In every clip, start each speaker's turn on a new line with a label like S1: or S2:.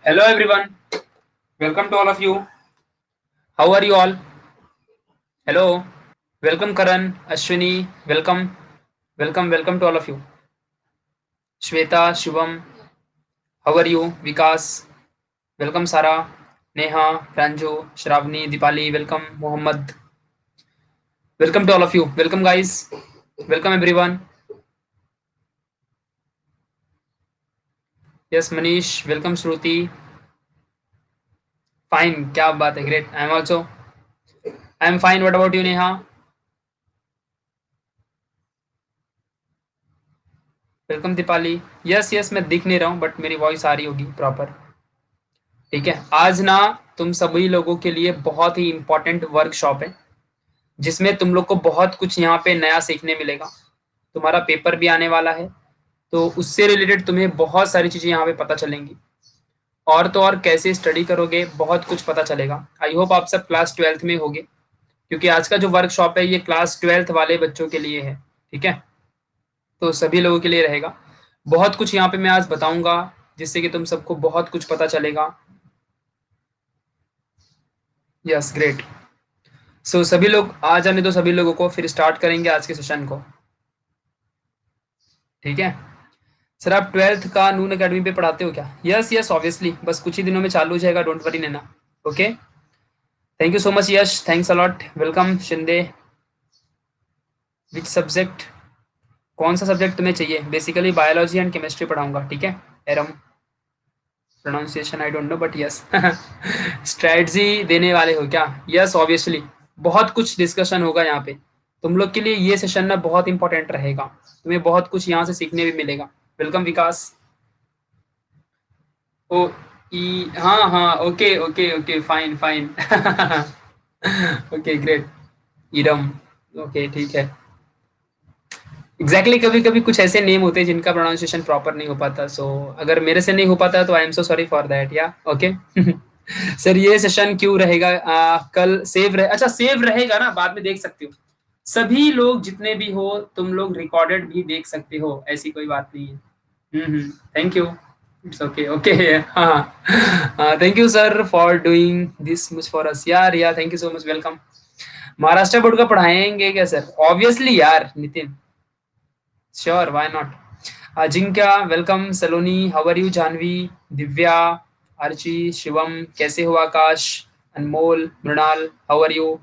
S1: Hello everyone, welcome to all of you. How are you all? Hello, welcome Karan, Ashwini, welcome to all of you. Shweta, Shubham, how are you? Vikas, welcome Sara, Neha, Pranju, Shravani, Dipali, welcome Mohammed, welcome to all of you. Welcome guys, welcome everyone. Yes, Manish, welcome Shruti. Fine, क्या बात है, great. I am fine. What about you, Neha? Welcome Deepali. Yes yes मैं दिख नहीं रहा हूँ but मेरी voice आ रही होगी प्रॉपर. ठीक है, आज ना तुम सभी लोगों के लिए बहुत ही इंपॉर्टेंट वर्कशॉप है जिसमें तुम लोग को बहुत कुछ यहाँ पे नया सीखने मिलेगा. तुम्हारा पेपर भी आने वाला है तो उससे रिलेटेड तुम्हें बहुत सारी चीजें यहाँ पे पता चलेंगी. और तो और कैसे स्टडी करोगे बहुत कुछ पता चलेगा. आई होप आप सब क्लास 12th में होगे क्योंकि आज का जो वर्कशॉप है ये क्लास 12th वाले बच्चों के लिए है. ठीक है, तो सभी लोगों के लिए रहेगा. बहुत कुछ यहाँ पे मैं आज बताऊंगा जिससे कि तुम सबको बहुत कुछ पता चलेगा. Yes great. सो सभी लोग आ जाने दो सभी लोगों को, फिर स्टार्ट करेंगे आज के सेशन को. ठीक है सर, आप 12th का नून अकेडमी पे पढ़ाते हो क्या? यस यस ऑब्वियसली, बस कुछ ही दिनों में चालू हो जाएगा, don't worry Naina. Okay, thank you so much Yash, thanks a lot. Welcome Shinde. Which subject, कौन सा सब्जेक्ट तुम्हें चाहिए? बेसिकली बायोलॉजी एंड केमिस्ट्री पढ़ाऊंगा. ठीक है, um pronunciation I don't know but yes. Strategy देने वाले हो क्या? यस ऑब्वियसली, बहुत कुछ डिस्कशन होगा यहाँ पे. तुम लोग के लिए ये सेशन ना बहुत इंपॉर्टेंट रहेगा, तुम्हें बहुत कुछ यहाँ से सीखने भी मिलेगा. वेलकम विकास. ओ ई, हाँ हाँ, okay okay okay, fine fine. Okay great. Iram, okay ठीक है. एग्जैक्टली कभी कभी कुछ ऐसे नेम होते हैं जिनका प्रोनाउंसिएशन प्रॉपर नहीं हो पाता. सो अगर मेरे से नहीं हो पाता तो I am so sorry for that. या ओके. सर ये सेशन क्यों रहेगा? कल सेव रहे, अच्छा सेव रहेगा ना, बाद में देख सकते हो. सभी लोग जितने भी हो तुम लोग रिकॉर्डेड भी देख सकते हो, ऐसी कोई बात नहीं है. Thank you. It's okay okay. हाँ thank you sir for doing this much for us. यार yeah thank you so much, welcome. Maharashtra board का पढ़ाएंगे क्या सर? ऑब्वियसली यार Nitin, sure why not. Ajinkya welcome. Saloni how are you? Janhvi, Divya, Archi, Shivam कैसे हो? Akash, Anmol, Mrinal how are you?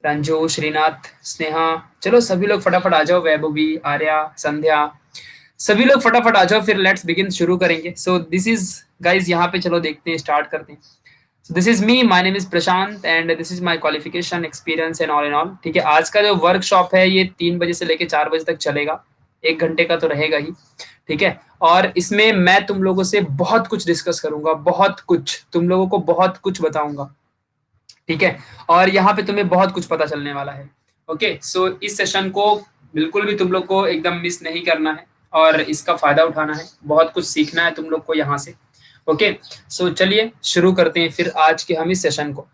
S1: Ranju, Shrinath, Sneha, चलो सभी लोग फटाफट आ जाओ. वैभवी, आर्या, संध्या, सभी लोग फटाफट आ जाओ, फिर लेट्स बिगिन, शुरू करेंगे. सो दिस इज गाइज, यहाँ पे चलो देखते हैं, स्टार्ट करते हैं. So this is me, my name is Prashant and this is my qualification experience and all in all. ठीक है, आज का जो वर्कशॉप है ये 3 बजे से लेके 4 बजे तक चलेगा. 1 घंटे का तो रहेगा ही. ठीक है, और इसमें मैं तुम लोगों से बहुत कुछ डिस्कस करूंगा, बहुत कुछ तुम लोगों को बहुत कुछ बताऊंगा. ठीक है, और यहाँ पे तुम्हें बहुत कुछ पता चलने वाला है. ओके, सो इस सेशन को बिल्कुल भी तुम लोग को एकदम मिस नहीं करना है और इसका फायदा उठाना है. बहुत कुछ सीखना है तुम लोग को यहाँ से. ओके, सो चलिए शुरू करते हैं फिर आज के हम इस सेशन को.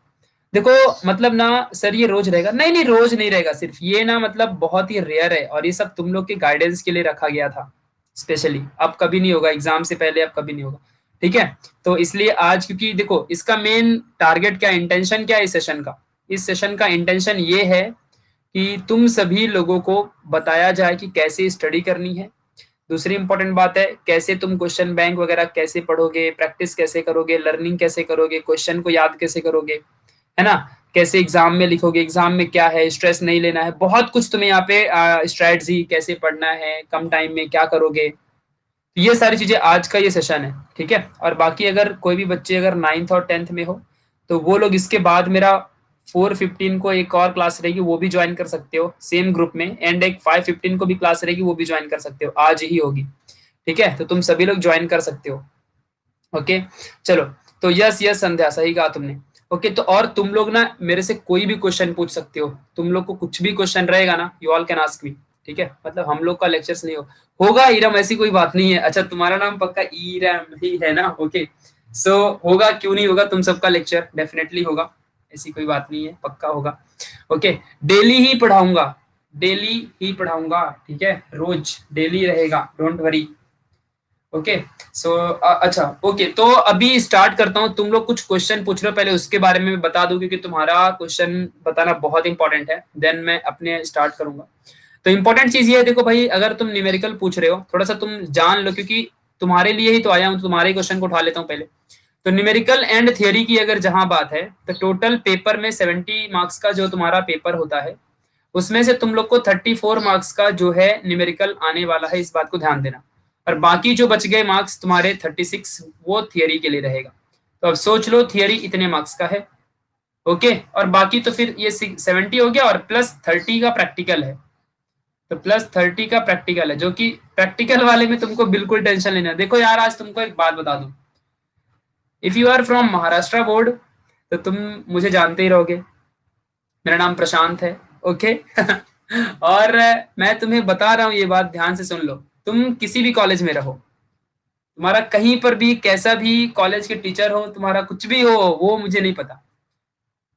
S1: देखो मतलब ना सर ये रोज रहेगा, नहीं नहीं रोज नहीं रहेगा. सिर्फ ये ना मतलब बहुत ही रेयर है और ये सब तुम लोग के गाइडेंस के लिए रखा गया था स्पेशली. अब कभी नहीं होगा, एग्जाम से पहले अब कभी नहीं होगा. ठीक है, तो इसलिए आज, क्योंकि देखो इसका मेन टारगेट क्या, इंटेंशन क्या है इस सेशन का? इस सेशन का इंटेंशन ये है कि तुम सभी लोगों को बताया जाए कि कैसे स्टडी करनी है. दूसरी इंपॉर्टेंट बात है कैसे तुम क्वेश्चन बैंक वगैरह कैसे पढ़ोगे, प्रैक्टिस कैसे करोगे, लर्निंग कैसे करोगे, क्वेश्चन को याद कैसे करोगे, है ना, कैसे एग्जाम में लिखोगे, एग्जाम में क्या है, स्ट्रेस नहीं लेना है. बहुत कुछ तुम्हें यहाँ पे स्ट्रेटजी कैसे पढ़ना है, कम टाइम में क्या करोगे, ये सारी चीजें आज का ये सेशन है. ठीक है, और बाकी अगर कोई भी बच्चे अगर 9th और 10th में हो तो वो लोग इसके बाद मेरा 4:15 को एक और क्लास रहेगी, वो भी ज्वाइन कर सकते हो सेम ग्रुप में. एंड एक 5:15 को भी क्लास रहेगी, वो भी ज्वाइन कर सकते हो, आज ही होगी. ठीक है, तो तुम सभी लोग ज्वाइन कर सकते हो. ओके चलो, तो यस यस संध्या सही कहा तुमने. ओके, तो और तुम लोग ना मेरे से कोई भी क्वेश्चन पूछ सकते हो. तुम लोग को कुछ भी क्वेश्चन रहेगा ना, you all can ask me. ठीक है, मतलब हम लोग का लेक्चर्स नहीं होगा ईरम, ऐसी कोई बात नहीं है. अच्छा तुम्हारा नाम पक्का ईरम ही है ना? ओके, सो होगा, क्यों नहीं होगा, तुम सबका लेक्चर डेफिनेटली होगा, ऐसी कोई बात नहीं है, पक्का होगा. ओके, डेली ही पढ़ाऊंगा, डेली ही पढ़ाऊंगा. ठीक है, रोज डेली रहेगा, डोंट वरी. ओके सो अच्छा ओके, तो अभी स्टार्ट करता हूँ। तुम लोग कुछ क्वेश्चन पूछ रहे हो, पहले उसके बारे में बता दूं क्योंकि तुम्हारा क्वेश्चन बताना बहुत इंपॉर्टेंट है, देन मैं अपने स्टार्ट करूंगा। तो इंपॉर्टेंट चीज ये है, देखो भाई, अगर तुम न्यूमेरिकल पूछ रहे हो थोड़ा सा तुम जान लो, क्योंकि तुम्हारे लिए ही तो आया हूँ, तो तुम्हारे क्वेश्चन को उठा लेता हूँ पहले। तो न्यूमेरिकल एंड थियरी की अगर जहां बात है, तो टोटल पेपर में 70 मार्क्स का जो तुम्हारा पेपर होता है, उसमें से तुम लोग को 34 मार्क्स का जो है न्यूमेरिकल आने वाला है, इस बात को ध्यान देना। और बाकी जो बच गए मार्क्स तुम्हारे 36, वो थियरी के लिए रहेगा। तो अब सोच लो, थियरी इतने मार्क्स का है, ओके, और बाकी तो फिर ये 70 हो गया, और प्लस 30 का प्रैक्टिकल है। तो प्लस 30 का प्रैक्टिकल है, जो कि प्रैक्टिकल वाले में तुमको बिल्कुल टेंशन लेना है। देखो यार, आज तुमको एक बात बता दूं, if you are from Maharashtra board, तो तुम मुझे जानते ही रहोगे, मेरा नाम प्रशांत है, ओके। और मैं तुम्हें बता रहा हूँ, ये बात ध्यान से सुन लो। तुम किसी भी कॉलेज में रहो, तुम्हारा कहीं पर भी कैसा भी कॉलेज के टीचर हो, तुम्हारा कुछ भी हो, वो मुझे नहीं पता,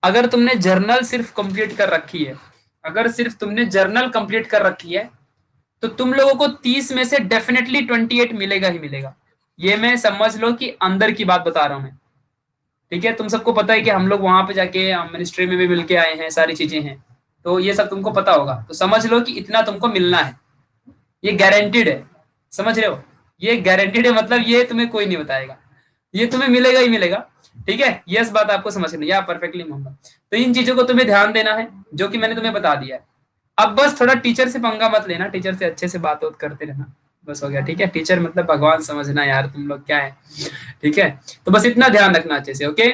S1: अगर तुमने जर्नल सिर्फ कंप्लीट कर रखी है, अगर सिर्फ तुमने जर्नल कंप्लीट कर रखी है, तो तुम लोगों को 30 में से डेफिनेटली 28 मिलेगा ही मिलेगा। ये मैं समझ लो कि अंदर की बात बता रहा हूं मैं, ठीक है। तुम सबको पता है कि हम लोग वहां पे जाके मिनिस्ट्री में भी मिल के आए हैं, सारी चीजें हैं, तो ये सब तुमको पता होगा। तो समझ लो कि इतना तुमको मिलना है, ये गारंटीड है, समझ रहे हो? ये गारंटीड है, मतलब ये तुम्हें कोई नहीं बताएगा, ये तुम्हें मिलेगा ही मिलेगा, ठीक है। यस, बात आपको समझनी है, परफेक्टली मोहम्मद। तो इन चीजों को तुम्हें ध्यान देना है, जो कि मैंने तुम्हें बता दिया है। अब बस थोड़ा टीचर से पंगा मत लेना, टीचर से अच्छे से बात करते रहना, बस हो गया, ठीक है। टीचर मतलब भगवान समझना यार, तुम लोग क्या है, ठीक है। तो बस इतना ध्यान रखना अच्छे से, ओके।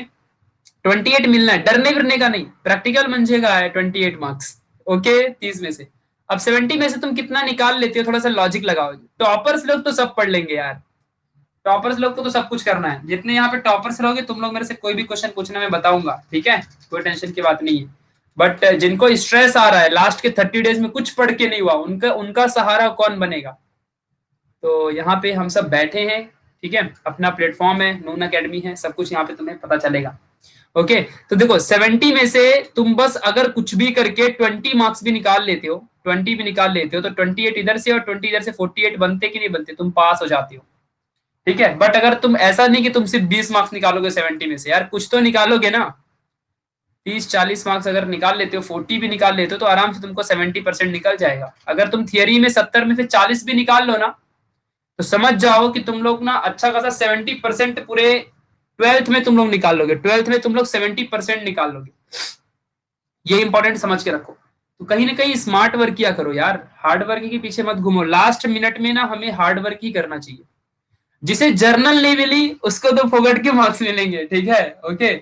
S1: 28 मिलना है, डरने फिरने का नहीं, प्रैक्टिकल मंझेगा है 28 मार्क्स, ओके, 30 में से। अब 70 में से तुम कितना निकाल लेते हो, थोड़ा सा लॉजिक लगाओ। टॉपर्स लोग तो सब पढ़ लेंगे यार, टॉपर्स लोग को तो सब कुछ करना है। जितने यहाँ पे टॉपर्स रहोगे तुम लोग, मेरे से कोई भी क्वेश्चन पूछना, मैं बताऊंगा, ठीक है, कोई टेंशन की बात नहीं है। बट जिनको स्ट्रेस आ रहा है, लास्ट के 30 डेज में कुछ पढ़ के नहीं हुआ, उनका उनका सहारा कौन बनेगा? तो यहाँ पे हम सब बैठे हैं, ठीक है, अपना प्लेटफॉर्म है, नून अकेडमी है, सब कुछ यहाँ पे तुम्हें पता चलेगा, ओके। तो देखो 70 में से तुम बस अगर कुछ भी करके 20 मार्क्स भी निकाल लेते हो, 20 भी निकाल लेते हो, तो 28 इधर से और 20 इधर से 48 बनते कि नहीं बनते, तुम पास हो जाते हो, ठीक है। बट अगर तुम ऐसा नहीं कि तुम सिर्फ 20 मार्क्स निकालोगे 70 में से, यार कुछ तो निकालोगे ना। 30-40 मार्क्स अगर निकाल लेते हो, 40 भी निकाल लेते हो, तो आराम से तुमको 70% निकल जाएगा। अगर तुम थियरी में 70 में से 40 भी निकाल लो ना, तो समझ जाओ कि तुम लोग ना अच्छा खासा 70% पूरे 12th में तुम लोग निकाल लोगे, 12th में तुम लोग 70% निकाल लोगे। ये इंपॉर्टेंट समझ के रखो। तो कहीं ना कहीं स्मार्ट वर्क किया करो यार, हार्ड वर्क के पीछे मत घूमो। लास्ट मिनट में ना हमें हार्ड वर्क ही करना चाहिए। जिसे जर्नल नहीं मिली उसको तो फोगट के मार्क्स मिलेंगे, ठीक है, ओके।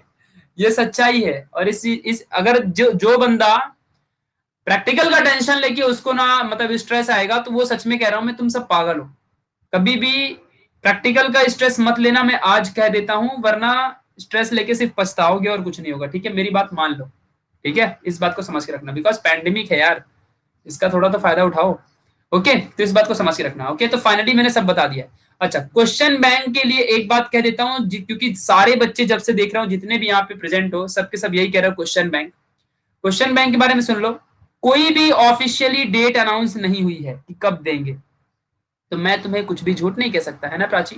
S1: ये सच्चाई है। और इस अगर जो बंदा प्रैक्टिकल का टेंशन लेके उसको ना मतलब स्ट्रेस आएगा, तो वो सच में कह रहा हूं मैं, तुम सब पागल हो। कभी भी प्रैक्टिकल का स्ट्रेस मत लेना, मैं आज कह देता हूं, वरना स्ट्रेस लेके सिर्फ पछताओगे और कुछ नहीं होगा, ठीक है। मेरी बात मान लो, ठीक है, इस बात को समझ के रखना, बिकॉज पैंडेमिक है यार, इसका थोड़ा तो फायदा उठाओ, ओके। तो इस बात को समझ के रखना, ओके। तो फाइनली मैंने सब बता दिया। अच्छा, क्वेश्चन बैंक के लिए एक बात कह देता हूं, क्योंकि सारे बच्चे जब से देख रहा हूं, जितने भी यहाँ पे प्रेजेंट हो, सबके सब यही कह रहे हो, क्वेश्चन बैंक। क्वेश्चन बैंक के बारे में सुन लो, कोई भी ऑफिशियली डेट अनाउंस नहीं हुई है कि कब देंगे, तो मैं तुम्हें कुछ भी झूठ नहीं कह सकता, है ना प्राची।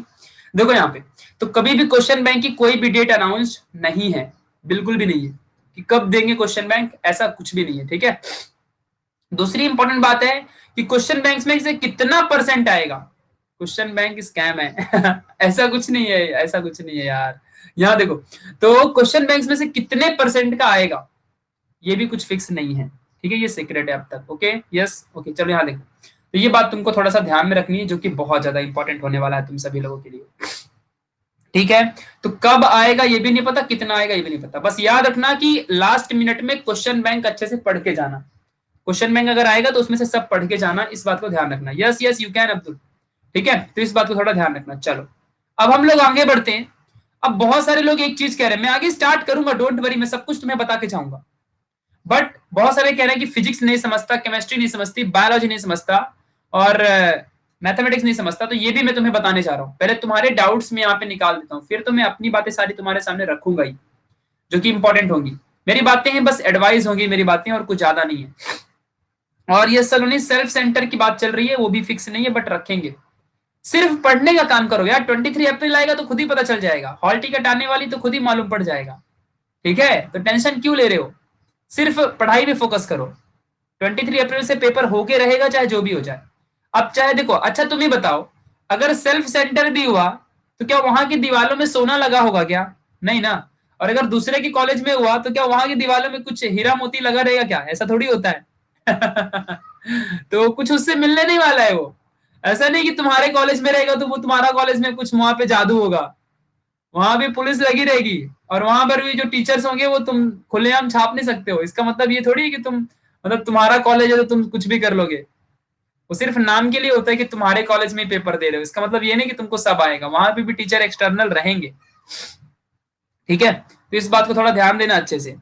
S1: देखो यहाँ पे, तो कभी भी क्वेश्चन बैंक की कोई भी डेट अनाउंस नहीं है, बिल्कुल भी नहीं है कि कब देंगे क्वेश्चन बैंक, ऐसा कुछ भी नहीं है, ठीक है। दूसरी इंपॉर्टेंट बात है कि क्वेश्चन बैंक में से कितना परसेंट आएगा, क्वेश्चन बैंक स्कैम है। ऐसा कुछ नहीं है, ऐसा कुछ नहीं है यार। यहाँ देखो, तो क्वेश्चन बैंक में से कितने परसेंट का आएगा, ये भी कुछ फिक्स नहीं है, ठीक है, ये सीक्रेट है अब तक, ओके। यस, ओके, चलो यहाँ देखो। तो ये बात तुमको थोड़ा सा ध्यान में रखनी है, जो कि बहुत ज्यादा इंपॉर्टेंट होने वाला है तुम सभी लोगों के लिए, ठीक है। तो कब आएगा ये भी नहीं पता, कितना आएगा ये भी नहीं पता, बस याद रखना कि लास्ट मिनट में क्वेश्चन बैंक अच्छे से पढ़ के जाना। क्वेश्चन बैंक अगर आएगा तो उसमें से सब पढ़ के जाना, इस बात को ध्यान रखना। Yes yes, you can Abdul, ठीक है। तो इस बात को थोड़ा ध्यान रखना। चलो अब हम लोग आगे बढ़ते हैं। अब बहुत सारे लोग एक चीज कह रहे हैं, मैं आगे स्टार्ट करूंगा, डोंट वरी, मैं सब कुछ तुम्हें बता के जाऊंगा। बट बहुत सारे कह रहे हैं कि फिजिक्स नहीं समझता, केमिस्ट्री नहीं समझती, बायोलॉजी नहीं समझता, और मैथमेटिक्स नहीं समझता। तो ये भी मैं तुम्हें बताने जा रहा हूँ। पहले तुम्हारे डाउट्स में यहाँ पे निकाल देता हूँ, फिर तो मैं अपनी बातें सारी तुम्हारे सामने रखूंगा ही, जो कि इंपॉर्टेंट होंगी। मेरी बातें हैं, बस एडवाइस होंगी मेरी बातें, और कुछ ज्यादा नहीं है। और ये सलोनी सेल्फ सेंटर की बात चल रही है, वो भी फिक्स नहीं है, बट रखेंगे। सिर्फ पढ़ने का काम करो यार। 23 अप्रैल आएगा तो खुद ही पता चल जाएगा, हॉल टिकट आने वाली तो खुद ही मालूम पड़ जाएगा। ठीक है, तो टेंशन क्यों ले रहे हो, सिर्फ पढ़ाई पे फोकस करो। 23 अप्रैल से पेपर होके रहेगा चाहे जो भी हो जाए। अब चाहे देखो, अच्छा तुम ही बताओ, अगर सेल्फ सेंटर भी हुआ तो क्या वहां की दीवारों में सोना लगा होगा क्या? नहीं ना। और अगर दूसरे की कॉलेज में हुआ तो क्या वहां की दीवारों में कुछ हीरा मोती लगा रहेगा क्या? ऐसा थोड़ी होता है। तो कुछ उससे मिलने नहीं वाला है वो। ऐसा नहीं कि तुम्हारे कॉलेज में रहेगा तो वो तुम्हारा कॉलेज में कुछ वहां पे जादू होगा। वहां भी पुलिस लगी रहेगी, और वहां पर भी जो टीचर्स होंगे वो तुम खुलेआम छाप नहीं सकते हो। इसका मतलब ये थोड़ी है कि तुम, मतलब तुम्हारा कॉलेज है तो तुम कुछ भी कर लोगे। वो सिर्फ नाम के लिए होता है कि तुम्हारे कॉलेज में पेपर दे रहे हो, इसका मतलब ये नहीं कि तुमको सब आएगा, वहां पे भी टीचर एक्सटर्नल रहेंगे। ठीक है, तो इस बात को थोड़ा ध्यान देना अच्छे से।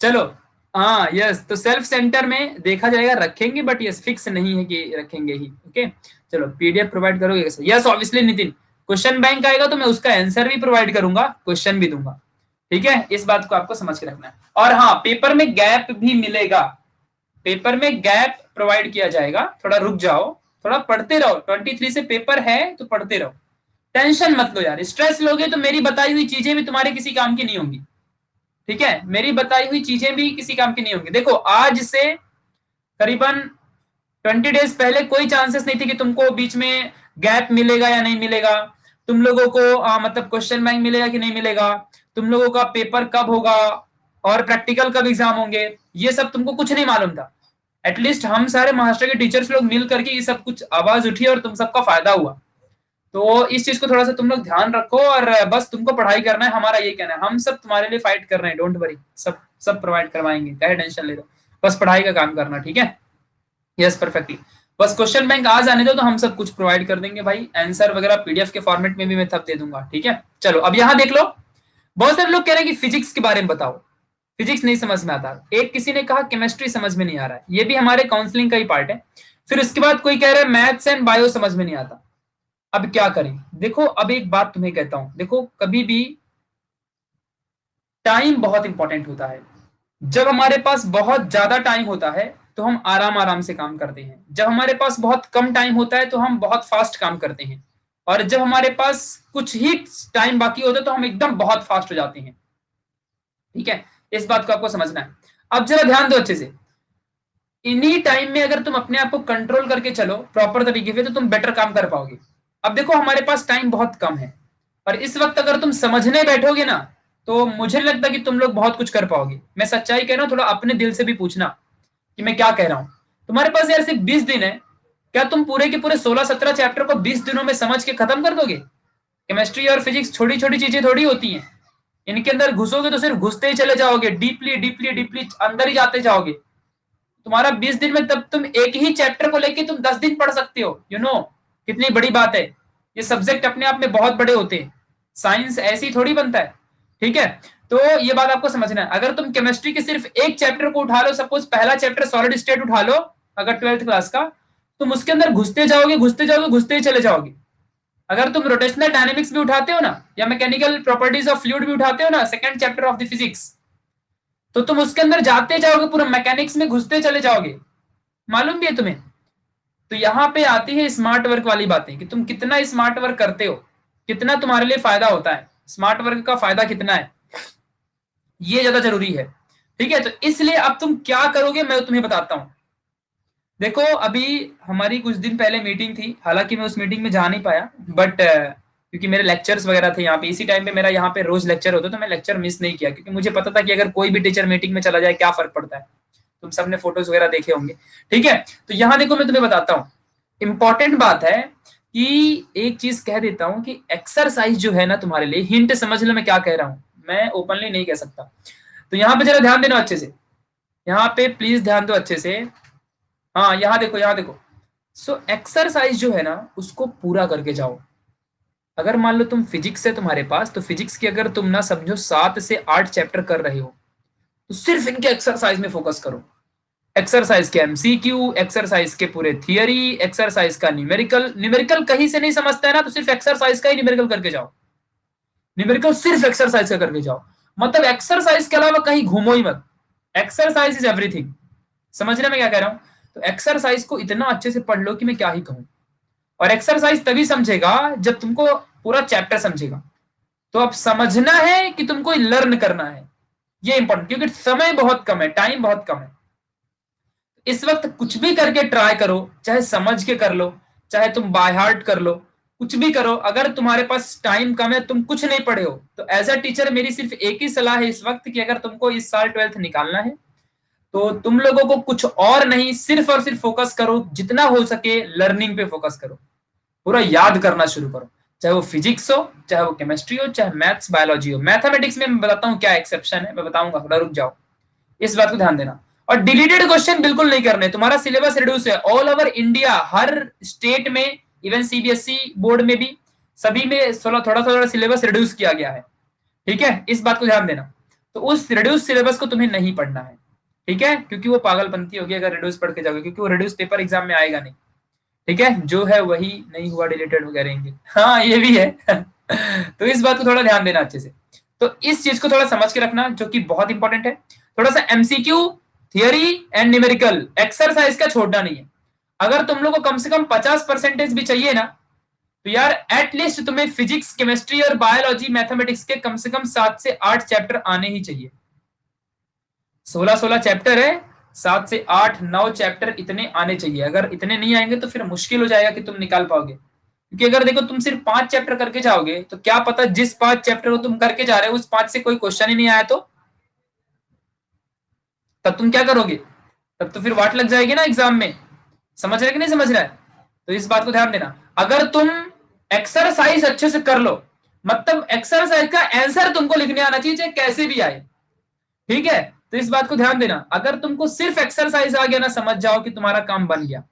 S1: चलो, हाँ यस, तो सेल्फ सेंटर में देखा जाएगा रखेंगे, बट यस फिक्स नहीं है कि रखेंगे ही। ओके, चलो पीडीएफ प्रोवाइड करोगे? Yes obviously Nitin, question bank आएगा तो मैं उसका आंसर भी प्रोवाइड करूंगा, क्वेश्चन भी दूंगा। ठीक है, इस बात को आपको समझ के रखना है। और हाँ, पेपर में गैप भी मिलेगा, पेपर में गैप प्रोवाइड किया जाएगा। थोड़ा रुक जाओ, थोड़ा पढ़ते रहो, 23 से पेपर है तो पढ़ते रहो, टेंशन मत लो यार। स्ट्रेस लोगे तो मेरी बताई हुई चीजें भी तुम्हारे किसी काम की नहीं होंगी। ठीक है, मेरी बताई हुई चीजें भी किसी काम की नहीं होंगी। देखो, आज से करीबन 20 डेज पहले कोई चांसेस नहीं थी कि तुमको बीच में गैप मिलेगा या नहीं मिलेगा, तुम लोगों को मतलब क्वेश्चन बैंक मिलेगा कि नहीं मिलेगा, तुम लोगों का पेपर कब होगा, और प्रैक्टिकल कब एग्जाम होंगे, ये सब तुमको कुछ नहीं मालूम था। एटलीस्ट हम सारे महाराष्ट्र के टीचर्स लोग मिल करके ये सब कुछ आवाज उठी और तुम सबका फायदा हुआ। तो इस चीज को थोड़ा सा तुम लोग ध्यान रखो, और बस तुमको पढ़ाई करना है, हमारा ये कहना है। हम सब तुम्हारे लिए फाइट कर रहे हैं, डोंट वरी, सब सब प्रोवाइड करवाएंगे, क्या टेंशन ले दो, बस पढ़ाई का काम करना। ठीक है, यस परफेक्टली। बस क्वेश्चन बैंक आ जाने दो तो हम सब कुछ प्रोवाइड कर देंगे भाई, आंसर वगैरह पीडीएफ के फॉर्मेट में भी मैं तब दे दूंगा। ठीक है, चलो अब यहाँ देख लो। बहुत सारे लोग कह रहे हैं कि फिजिक्स के बारे में बताओ, फिजिक्स नहीं समझ में आता। एक किसी ने कहा केमिस्ट्री समझ में नहीं आ रहा है, ये भी हमारे काउंसलिंग का ही पार्ट है। फिर उसके बाद कोई कह रहा है मैथ्स एंड बायो समझ में नहीं आता। अब क्या करें? देखो, अब एक बात तुम्हें कहता हूं, देखो कभी भी टाइम बहुत इंपॉर्टेंट होता है। जब हमारे पास बहुत ज्यादा टाइम होता है तो हम आराम आराम से काम करते हैं, जब हमारे पास बहुत कम टाइम होता है तो हम बहुत फास्ट काम करते हैं, और जब हमारे पास कुछ ही टाइम बाकी होता है तो हम एकदम बहुत फास्ट हो जाते हैं। ठीक है, इस बात को आपको समझना है। अब जरा ध्यान दो अच्छे से, इन्हीं टाइम में अगर तुम अपने आप को कंट्रोल करके चलो प्रॉपर तरीके से तो तुम बेटर काम कर पाओगे। अब देखो, हमारे पास टाइम बहुत कम है, और इस वक्त अगर तुम समझने बैठोगे ना तो मुझे नहीं लगता कि तुम लोग बहुत कुछ कर पाओगे। मैं सच्चाई कह रहा हूं, थोड़ा अपने दिल से भी पूछना कि मैं क्या कह रहा हूं। तुम्हारे पास यार सिर्फ 20 दिन है, क्या तुम पूरे के पूरे 16-17 चैप्टर को 20 दिनों में समझ के खत्म कर दोगे? केमिस्ट्री और फिजिक्स छोटी छोटी चीजें थोड़ी होती हैं, इनके अंदर घुसोगे तो सिर्फ घुसते ही चले जाओगे, डीपली डीपली डीपली अंदर ही जाते जाओगे। तुम्हारा 20 दिन में तब तुम एक ही चैप्टर को लेके तुम 10 दिन पढ़ सकते हो, यू नो कितनी बड़ी बात है। ये सब्जेक्ट अपने आप में बहुत बड़े होते हैं, साइंस ऐसी थोड़ी बनता है। ठीक है, तो ये बात आपको समझना है। अगर तुम केमिस्ट्री के सिर्फ एक चैप्टर को उठा लो, सपोज पहला चैप्टर सॉलिड स्टेट उठा लो, अगर 12th क्लास का, तुम उसके अंदर घुसते जाओगे घुसते जाओगे घुसते ही चले जाओगे। अगर तुम रोटेशनल डायनेमिक्स भी उठाते हो ना, या मैकेनिकल प्रॉपर्टीज ऑफ फ्लूइड भी उठाते हो ना, second chapter of the physics, तो तुम उसके अंदर जाते जाओगे, पूरा मैकेनिक्स में घुसते चले जाओगे, मालूम भी है तुम्हें। तो यहाँ पे आती है स्मार्ट वर्क वाली बातें, कि तुम कितना स्मार्ट वर्क करते हो, कितना तुम्हारे लिए फायदा होता है, स्मार्ट वर्क का फायदा कितना है, ये ज्यादा जरूरी है। ठीक है, तो इसलिए अब तुम क्या करोगे मैं तुम्हें बताता हूं। देखो, अभी हमारी कुछ दिन पहले मीटिंग थी, हालांकि मैं उस मीटिंग में जा नहीं पाया, बट क्योंकि मेरे लेक्चर्स वगैरह थे यहाँ पे, इसी टाइम पे मेरा यहाँ पे रोज लेक्चर होता, तो मैं लेक्चर मिस नहीं किया, क्योंकि मुझे पता था कि अगर कोई भी टीचर मीटिंग में चला जाए क्या फर्क पड़ता है। तुम सबने फोटोज वगैरह देखे होंगे। ठीक है, तो यहाँ देखो मैं तुम्हें बताता हूँ, इंपॉर्टेंट बात है कि एक चीज कह देता हूँ कि एक्सरसाइज जो है ना तुम्हारे लिए, हिंट समझ लो मैं क्या कह रहा हूँ, मैं ओपनली नहीं कह सकता। तो यहाँ पे जरा ध्यान देना अच्छे से, यहाँ पे प्लीज ध्यान दो अच्छे से। हाँ यहाँ देखो, यहाँ देखो। सो एक्सरसाइज जो है ना उसको पूरा करके जाओ। अगर मान लो तुम फिजिक्स है तुम्हारे पास, तो फिजिक्स की अगर तुम ना समझो 7 से 8 चैप्टर कर रहे हो, तो सिर्फ इनके एक्सरसाइज में फोकस करो। एक्सरसाइज के एमसीक्यू, एक्सरसाइज के पूरे थियरी, एक्सरसाइज का न्यूमेरिकल। न्यूमेरिकल कहीं से नहीं समझता है ना, तो सिर्फ एक्सरसाइज का ही न्यूमेरिकल करके जाओ। न्यूमेरिकल सिर्फ एक्सरसाइज का करके जाओ, मतलब एक्सरसाइज के अलावा कहीं घूमो ही मत। एक्सरसाइज इज एवरीथिंग, समझ रहे मैं क्या कह रहा हूं? तो एक्सरसाइज को इतना अच्छे से पढ़ लो कि मैं क्या ही कहूं। और एक्सरसाइज तभी समझेगा जब तुमको पूरा चैप्टर समझेगा। तो अब समझना है कि तुमको लर्न करना है, ये इंपॉर्टेंट, क्योंकि समय बहुत कम है, टाइम बहुत कम है। इस वक्त कुछ भी करके ट्राई करो, चाहे समझ के कर लो, चाहे तुम बाय हार्ट कर लो, कुछ भी करो। अगर तुम्हारे पास टाइम कम है, तुम कुछ नहीं पढ़े हो, तो एज अ टीचर मेरी सिर्फ एक ही सलाह है इस वक्त कि अगर तुमको इस साल 12th निकालना है तो तुम लोगों को कुछ और नहीं, सिर्फ और सिर्फ फोकस करो, जितना हो सके लर्निंग पे फोकस करो, पूरा याद करना शुरू करो। चाहे वो फिजिक्स हो, चाहे वो केमिस्ट्री हो, चाहे मैथ्स बायोलॉजी हो। मैथमेटिक्स में मैं बताता हूँ क्या एक्सेप्शन है, मैं बताऊंगा, थोड़ा रुक जाओ, इस बात को ध्यान देना। और डिलीटेड क्वेश्चन बिल्कुल नहीं करने, तुम्हारा सिलेबस रिड्यूस है ऑल ओवर इंडिया, हर स्टेट में, इवन सीबीएसई बोर्ड में भी, सभी में थोड़ा थोड़ा सिलेबस रिड्यूस किया गया है, ठीक है, इस बात को ध्यान देना। तो उस रिड्यूस सिलेबस को तुम्हें नहीं पढ़ना है, ठीक है, क्योंकि वो पागलपंती होगी अगर रिड्यूस पढ़ के जाओगे, क्योंकि वो रिड्यूस पेपर एग्जाम में आएगा नहीं, ठीक है, जो है वही, नहीं हुआ डिलीटेड हो रहेंगे, हाँ ये भी है तो इस बात को थोड़ा ध्यान देना अच्छे से। तो इस चीज को थोड़ा समझ के रखना, जो कि बहुत इंपॉर्टेंट है। थोड़ा सा MCQ, theory and numerical, exercise का छोड़ना नहीं है। अगर तुम लोग को कम से कम 50% भी चाहिए ना, तो यार एटलीस्ट तुम्हें फिजिक्स, केमिस्ट्री और बायोलॉजी, मैथमेटिक्स के कम से कम 7 से 8 चैप्टर आने ही चाहिए। 16 चैप्टर है, 7 से 8 9 चैप्टर इतने आने चाहिए। अगर इतने नहीं आएंगे तो फिर मुश्किल हो जाएगा कि तुम निकाल पाओगे, क्योंकि अगर देखो तुम सिर्फ 5 चैप्टर करके जाओगे तो क्या पता जिस 5 चैप्टर को तुम करके जा रहे हो उस 5 से कोई क्वेश्चन ही नहीं आया, तो तब तुम क्या करोगे? तब तो फिर वाट लग जाएगी ना एग्जाम में। समझ रहे कि नहीं समझ रहा है? तो इस बात को ध्यान देना। अगर तुम एक्सरसाइज अच्छे से कर लो, मतलब एक्सरसाइज का आंसर तुमको लिखने आना चाहिए, चाहे कैसे भी आए, ठीक है। तो इस बात को ध्यान देना, अगर तुमको सिर्फ एक्सरसाइज आ गया ना, समझ जाओ कि तुम्हारा काम बन गया।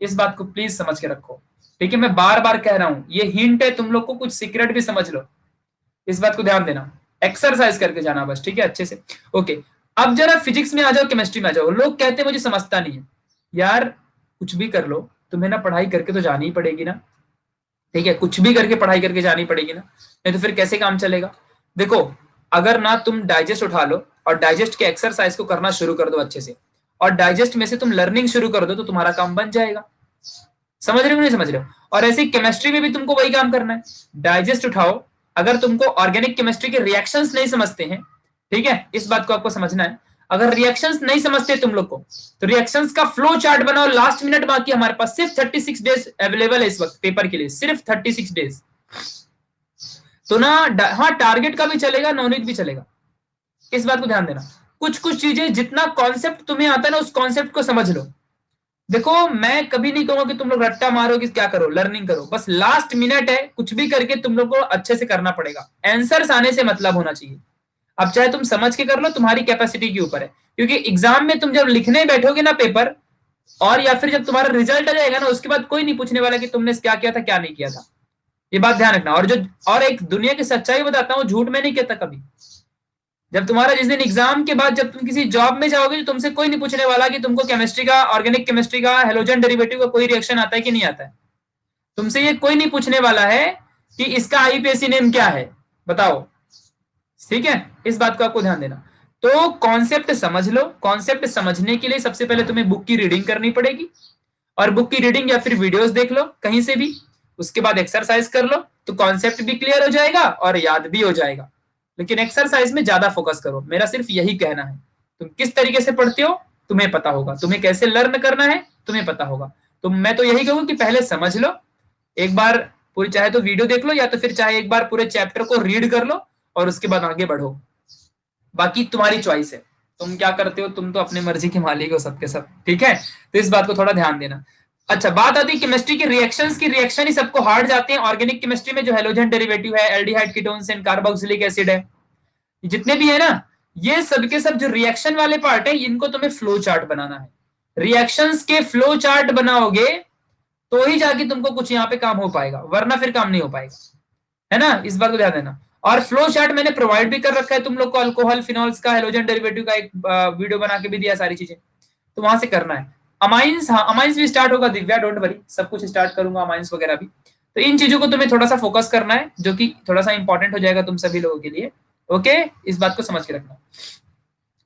S1: इस बात को प्लीज समझ के रखो, ठीक है, मैं बार बार कह रहा हूं, ये हिंट है, तुम लोग को कुछ सीक्रेट भी समझ लो, इस बात को ध्यान देना। एक्सरसाइज करके जाना बस, ठीक है, अच्छे से। ओके, अब जरा फिजिक्स में आ जाओ, केमिस्ट्री में आ जाओ। लोग कहते हैं मुझे समझता नहीं है। यार कुछ भी कर लो, तुम्हें ना पढ़ाई करके तो जानी ही पड़ेगी ना, ठीक है, कुछ भी करके पढ़ाई करके जानी पड़ेगी ना, नहीं तो फिर कैसे काम चलेगा? देखो, अगर ना तुम डाइजेस्ट उठा लो और डाइजेस्ट के एक्सरसाइज को करना शुरू कर दो अच्छे से, और डाइजेस्ट में से तुम लर्निंग शुरू कर दो, तो तुम्हारा काम बन जाएगा। समझ रहे हो नहीं समझ रहे हो? और ऐसे केमिस्ट्री में भी तुमको वही काम करना है, डाइजेस्ट उठाओ। अगर तुमको ऑर्गेनिक केमिस्ट्री के रिएक्शंस नहीं समझते हैं, ठीक है, इस बात को आपको समझना है। अगर रिएक्शंस नहीं समझते तुम लोग को, तो रिएक्शंस का फ्लो चार्ट बनाओ। लास्ट मिनट बाकी, हमारे पास सिर्फ 36 डेज अवेलेबल है इस वक्त पेपर के लिए, सिर्फ 36 डेज। तो ना हाँ, टारगेट का भी चलेगा, नॉलेज भी चलेगा, इस बात को ध्यान देना। कुछ कुछ चीजें, जितना कॉन्सेप्ट तुम्हें आता है ना, उस कॉन्सेप्ट को समझ लो। देखो, मैं कभी नहीं कहूंगा कि तुम लोग रट्टा मारो कि क्या करो, लर्निंग करो, बस लास्ट मिनट है, कुछ भी करके तुम लोग को अच्छे से करना पड़ेगा। आंसर्स आने से मतलब होना चाहिए। अब चाहे तुम समझ के कर लो, तुम्हारी कैपेसिटी के ऊपर है, क्योंकि एग्जाम में तुम जब लिखने बैठोगे ना पेपर, और या फिर जब तुम्हारा रिजल्ट आ जाएगा ना, उसके बाद कोई नहीं पूछने वाला कि तुमने क्या किया था क्या नहीं किया था। ये बात ध्यान रखना। और एक दुनिया की सच्चाई बताता हूँ, झूठ में नहीं कहता कभी। जब तुम्हारा जिस दिन एग्जाम के बाद जब तुम किसी जॉब में जाओगे, तो तुमसे कोई नहीं पूछने वाला कि तुमको केमिस्ट्री का, ऑर्गेनिक केमिस्ट्री का, हेलोजन डेरिवेटिव का कोई रिएक्शन आता है कि नहीं आता है। तुमसे ये कोई नहीं पूछने वाला है कि इसका आईपीएसी नेम क्या है, बताओ, ठीक है, इस बात को आपको ध्यान देना। तो कॉन्सेप्ट समझ लो। कॉन्सेप्ट समझने के लिए सबसे पहले तुम्हें बुक की रीडिंग करनी पड़ेगी, और बुक की रीडिंग या फिर वीडियोस देख लो कहीं से भी। उसके बाद एक्सरसाइज कर लो, तो कॉन्सेप्ट भी क्लियर हो जाएगा और याद भी हो जाएगा। लेकिन एक्सरसाइज में ज्यादा फोकस करो, मेरा सिर्फ यही कहना है। तुम किस तरीके से पढ़ते हो तुम्हें पता होगा, तुम्हें कैसे लर्न करना है तुम्हें पता होगा। तो मैं तो यही कहूँ कि पहले समझ लो एक बार पूरी, चाहे तो वीडियो देख लो, या तो फिर चाहे एक बार पूरे चैप्टर को रीड कर लो, और उसके बाद आगे बढ़ो। बाकी तुम्हारी चॉइस है, तुम क्या करते हो, तुम तो अपने मर्जी के मालिक हो सबके सब, ठीक है। तो इस बात को थोड़ा ध्यान देना। अच्छा, बात आती है केमिस्ट्री के रिएक्शंस की। रिएक्शन ही सबको हार्ड जाते हैं। ऑर्गेनिक केमिस्ट्री में जो हेलोजन डेरिवेटिव है, aldehyde ketones and carboxylic acid है, जितने भी है ना, ये सबके सब जो रिएक्शन वाले पार्ट है, इनको तुम्हें फ्लो चार्ट बनाना है। रिएक्शंस के फ्लो चार्ट बनाओगे तो ही जाके तुमको कुछ यहाँ पे काम हो पाएगा, वरना फिर काम नहीं हो पाएगा, है ना, इस बात को ध्यान देना। और फ्लो चार्ट मैंने प्रोवाइड भी कर रखा है तुम लोग को, अल्कोहल, फिनॉल्स का, हेलोजन डेरिवेटिव का एक वीडियो बना के भी दिया, सारी चीजें तो वहां से करना है। अमाइंस, हाँ अमाइंस भी स्टार्ट होगा दिव्या, डोंट वरी, सब कुछ स्टार्ट करूंगा, अमाइंस वगैरह भी। तो इन चीजों को तुम्हें थोड़ा सा फोकस करना है, जो कि थोड़ा सा इंपॉर्टेंट हो जाएगा तुम सभी लोगों के लिए। ओके, इस बात को समझ के रखना।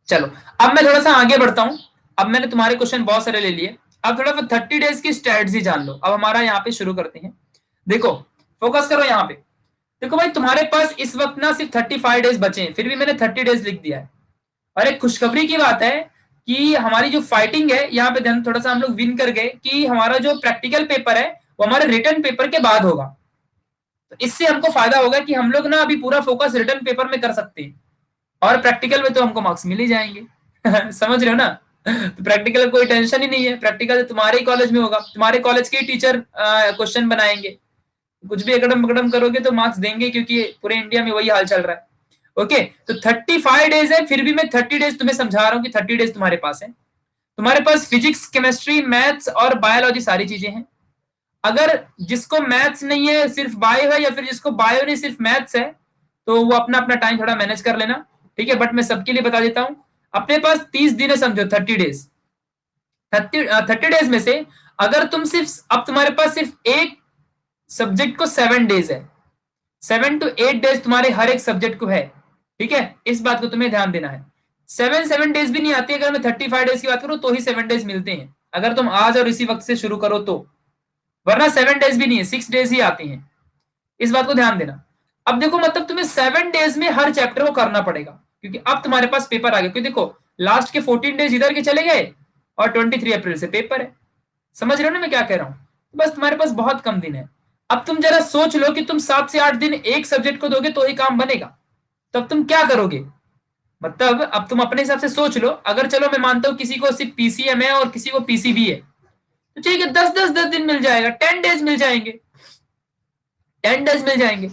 S1: चलो, अब मैं थोड़ा सा आगे बढ़ता हूं। अब मैंने तुम्हारे क्वेश्चन बहुत सारे ले लिए, अब थोड़ा 30 डेज की स्ट्रेटजी जान लो। अब हमारा यहाँ पे शुरू करते हैं। देखो फोकस करो यहाँ पे। देखो भाई तुम्हारे पास इस वक्त ना सिर्फ 35 डेज बचे हैं, फिर भी मैंने 30 डेज लिख दिया है। और एक खुशखबरी की बात है कि हमारी जो फाइटिंग है यहाँ पे ध्यान, थोड़ा सा हम लोग विन कर गए कि हमारा जो प्रैक्टिकल पेपर है वो हमारे रिटर्न पेपर के बाद होगा। तो इससे हमको फायदा होगा कि हम लोग ना अभी पूरा फोकस रिटर्न पेपर में कर सकते हैं, और प्रैक्टिकल में तो हमको मार्क्स मिल ही जाएंगे। समझ रहे हो ना? तो प्रैक्टिकल कोई टेंशन ही नहीं है, प्रैक्टिकल तुम्हारे ही कॉलेज में होगा, तुम्हारे कॉलेज के टीचर क्वेश्चन बनाएंगे। कुछ भी अकड़म पकड़म करोगे तो मार्क्स देंगे, क्योंकि पूरे इंडिया में वही हाल चल रहा है। ओके, तो 35 डेज है, फिर भी मैं 30 डेज तुम्हें समझा रहा हूँ कि 30 डेज तुम्हारे पास है। तुम्हारे पास फिजिक्स, केमिस्ट्री, मैथ्स और बायोलॉजी सारी चीजें हैं। अगर जिसको मैथ्स नहीं है सिर्फ बायो है, या फिर जिसको बायो नहीं सिर्फ मैथ्स है, तो वो अपना अपना टाइम थोड़ा मैनेज कर लेना, ठीक है। बट मैं सबके लिए बता देता हूँ, अपने पास 30 दिन है, समझो 30 डेज। 30 डेज में से अगर तुम सिर्फ, अब तुम्हारे पास सिर्फ एक सब्जेक्ट को 7 डेज है, 7 to 8 डेज तुम्हारे हर एक सब्जेक्ट को है, ठीक है। इस बात को तुम्हें ध्यान देना है। 7 डेज भी नहीं आती, अगर मैं 35 डेज की बात करूं तो ही 7 डेज मिलते हैं, अगर तुम आज और इसी वक्त से शुरू करो तो, वरना 7 डेज भी नहीं है, 6 डेज ही आती हैं। इस बात को ध्यान देना। अब देखो मतलब तुम्हें 7 डेज में हर चैप्टर को करना पड़ेगा, क्योंकि अब तुम्हारे पास पेपर आ गया। क्योंकि देखो लास्ट के 14 डेज इधर के चले गए और 23 अप्रैल से पेपर है। समझ रहे हो ना मैं क्या कह रहा हूँ? तो बस तुम्हारे पास बहुत कम दिन है। अब तुम जरा सोच लो कि तुम 7 से 8 दिन एक सब्जेक्ट को दोगे तो ही काम बनेगा, तब तुम क्या करोगे? मतलब अब तुम अपने हिसाब से सोच लो। अगर चलो मैं मानता हूँ किसी को सिर्फ पीसीएम है और किसी को पीसीबी है, तो ठीक है 10 दिन मिल जाएगा, 10 डेज मिल जाएंगे, 10 डेज मिल जाएंगे।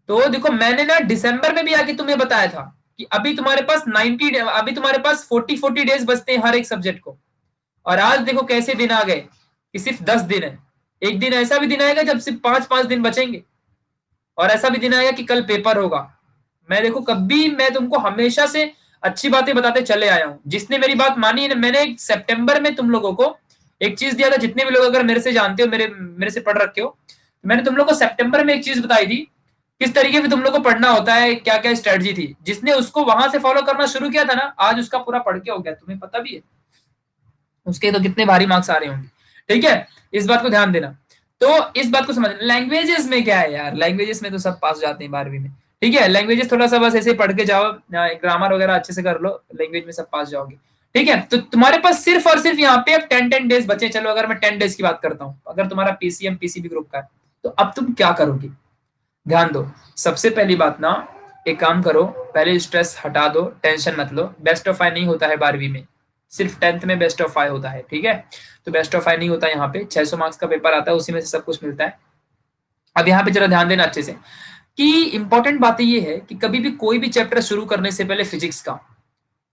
S1: तो देखो मैंने ना दिसंबर में भी आके तुम्हें बताया था कि अभी तुम्हारे पास 90, अभी तुम्हारे पास 40 डेज बचते हैं हर एक सब्जेक्ट को। और आज देखो कैसे दिन आ गए कि सिर्फ 10 दिन है। एक दिन ऐसा भी दिन आएगा जब सिर्फ 5-5 दिन बचेंगे, और ऐसा भी दिन आएगा कि कल पेपर होगा। मैं देखो कभी, मैं तुमको हमेशा से अच्छी बातें बताते चले आया हूँ। जिसने मेरी बात मानी है, मैंने सितंबर में तुम लोगों को एक चीज दिया था। जितने भी लोग अगर मेरे से जानते हो, मेरे मेरे से पढ़ रखे हो, तो मैंने तुम लोग को सितंबर में एक चीज बताई थी, किस तरीके से तुम लोग को पढ़ना होता है, क्या क्या स्ट्रेटजी थी। जिसने उसको वहां से फॉलो करना शुरू किया था ना, आज उसका पूरा पढ़ के हो गया, तुम्हें पता भी है उसके तो कितने भारी मार्क्स आ रहे होंगे, ठीक है। इस बात को ध्यान देना। तो इस बात को समझ, लैंग्वेजेस में क्या है यार, लैंग्वेजेस में तो सब पास जाते हैं 12वीं में, ठीक है। लैंग्वेजेस थोड़ा सा बस ऐसे पढ़ के जाओ, ग्रामर वगैरह अच्छे से कर लो, लैंग्वेज में सब पास जाओगे, ठीक है। तो तुम्हारे पास सिर्फ और सिर्फ यहाँ पे अब 10 डेज बचे। चलो अगर मैं 10 डेज की बात करता हूँ, अगर तुम्हारा पीसीएम पीसीबी ग्रुप का है, तो अब तुम क्या करोगे? ध्यान दो। सबसे पहली बात ना, एक काम करो, पहले स्ट्रेस हटा दो, टेंशन मत लो। बेस्ट ऑफ 5 नहीं होता है 12वीं में, सिर्फ 10th में बेस्ट ऑफ 5 होता है, ठीक है। तो बेस्ट ऑफ 5 नहीं होता, यहाँ पे 600 मार्क्स का पेपर आता है, उसी में से सब कुछ मिलता है। अब यहाँ पे जरा ध्यान देना अच्छे से कि इंपॉर्टेंट बात ये है कि कभी भी कोई भी चैप्टर शुरू करने से पहले फिजिक्स का,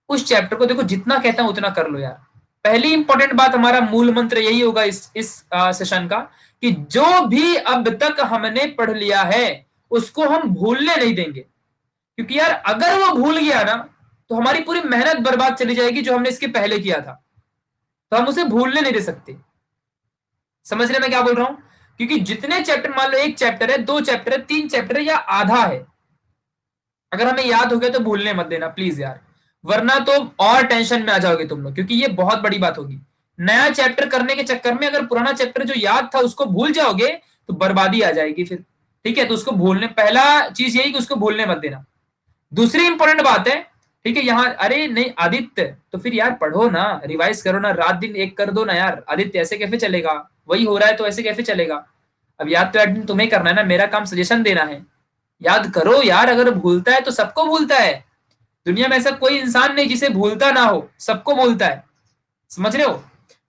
S1: उस चैप्टर को देखो जितना कहता हूं उतना कर लो यार। पहली इंपॉर्टेंट बात, हमारा मूल मंत्र यही होगा इस सेशन का, कि जो भी अब तक हमने पढ़ लिया है उसको हम भूलने नहीं देंगे। क्योंकि यार अगर वो भूल गया ना, तो हमारी पूरी मेहनत बर्बाद चली जाएगी जो हमने इसके पहले किया था। तो हम उसे भूलने नहीं दे सकते। समझ रहे मैं क्या बोल रहा हूं? क्योंकि जितने चैप्टर, मान लो एक चैप्टर है, 2 चैप्टर है, 3 चैप्टर है या आधा है, अगर हमें याद हो गया तो भूलने मत देना प्लीज यार, वरना तो और टेंशन में आ जाओगे तुम लोग, क्योंकि ये बहुत बड़ी बात होगी। नया चैप्टर करने के चक्कर में अगर पुराना चैप्टर जो याद था उसको भूल जाओगे तो बर्बादी आ जाएगी फिर, ठीक है। तो उसको भूलने, पहला चीज यही कि उसको भूलने मत देना। दूसरी इंपॉर्टेंट बात है, ठीक है, यहाँ, अरे नहीं आदित्य, तो फिर यार पढ़ो ना, रिवाइज करो ना, रात दिन एक कर दो ना यार। आदित्य ऐसे कैसे चलेगा, वही हो रहा है तो ऐसे कैसे चलेगा? अब याद तो एडमिन तुम्हें करना है ना, मेरा काम सजेशन देना है। याद करो यार, अगर भूलता है तो सबको भूलता है। दुनिया में ऐसा कोई इंसान नहीं जिसे भूलता ना हो, सबको भूलता है। समझ रहे हो?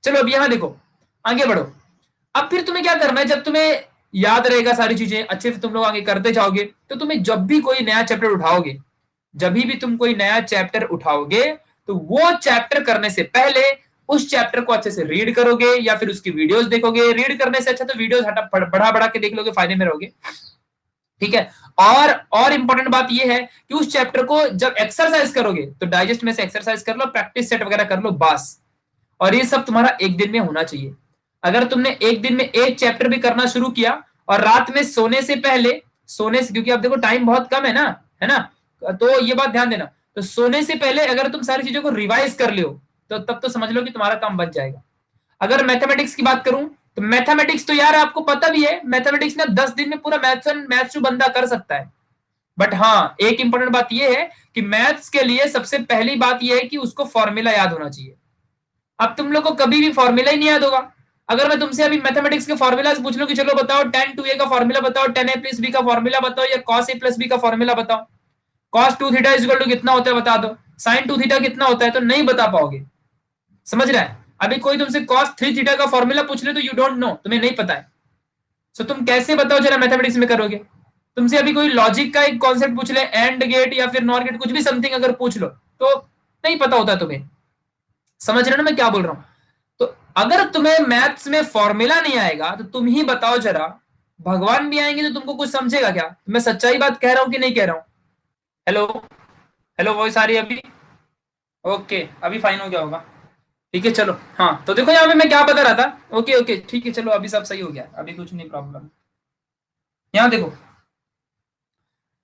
S1: चलो अब यहाँ देखो, आगे बढ़ो। अब फिर तुम्हें क्या करना है, जब तुम्हें याद रहेगा सारी चीजें अच्छे से, तुम लोग आगे करते जाओगे, तो तुम्हें जब भी कोई नया चैप्टर उठाओगे, जब भी तुम कोई नया चैप्टर उठाओगे, तो वो चैप्टर करने से पहले उस चैप्टर को अच्छे से रीड करोगे, या फिर उसकी वीडियोस देखोगे। रीड करने से अच्छा तो वीडियोस हटा बढ़ा बढ़ा के देख लोगे, फायदे में रहोगे, ठीक है। और इंपॉर्टेंट बात यह है कि उस चैप्टर को जब एक्सरसाइज करोगे तो डाइजेस्ट में से एक्सरसाइज कर लो, प्रैक्टिस सेट वगैरह कर लो, बस। और ये सब तुम्हारा एक दिन में होना चाहिए। अगर तुमने एक दिन में एक चैप्टर भी करना शुरू किया, और रात में सोने से पहले, सोने से, क्योंकि अब देखो टाइम बहुत कम है ना, तो ये बात ध्यान देना। तो सोने से पहले अगर तुम सारी चीजों को रिवाइज कर लियो, तो तब तो समझ लो कि तुम्हारा काम बन जाएगा। अगर मैथमेटिक्स की बात करूं तो मैथमेटिक्स तो यार आपको पता भी है, मैथमेटिक्स ना 10 दिन में पूरा मैथ्स टू बंदा कर सकता है। बट हाँ, एक इंपॉर्टेंट बात यह है कि मैथ्स के लिए सबसे पहली बात यह है कि उसको फॉर्मूला याद होना चाहिए। अब तुम लोग को कभी भी फॉर्मूला ही नहीं याद होगा। अगर मैं तुमसे अभी मैथमेटिक्स के फॉर्मूला पूछ लूं कि चलो बताओ tan 2a का फॉर्मूला बताओ, tan a प्लस b का फॉर्मूला बताओ, या cos a प्लस b का फॉर्मूला बताओ, cos 2 थीटा इक्वल टू कितना होता है बता दो, sin 2 थीटा कितना होता है, तो नहीं बता पाओगे। समझ रहा है? अभी कोई तुमसे cos 3 थीटा का फॉर्मूला पूछ ले तो यू डोंट नो, तुम्हें नहीं पता है। सो तुम कैसे बताओ जरा मैथमेटिक्स में करोगे? तुमसे अभी कोई लॉजिक का एक कॉन्सेप्ट पूछ ले, एंड गेट या फिर नॉर गेट, कुछ भी समथिंग अगर पूछ लो तो नहीं पता होता तुम्हें। समझ रहे हो ना मैं क्या बोल रहा हूं? तो अगर तुम्हें मैथ्स में फॉर्मूला नहीं आएगा तो तुम ही बताओ जरा, भगवान भी आएंगे तो तुमको कुछ समझेगा क्या? मैं सच्चाई बात कह रहा हूं कि नहीं कह रहा हूं? हेलो, हेलो, वॉइस आ रही है अभी? ओके, अभी फाइन हो गया होगा। ठीक है चलो, हाँ तो देखो यहाँ पे मैं क्या बता रहा था। ओके ओके ठीक है चलो, अभी सब सही हो गया, अभी कुछ नहीं प्रॉब्लम। यहाँ देखो,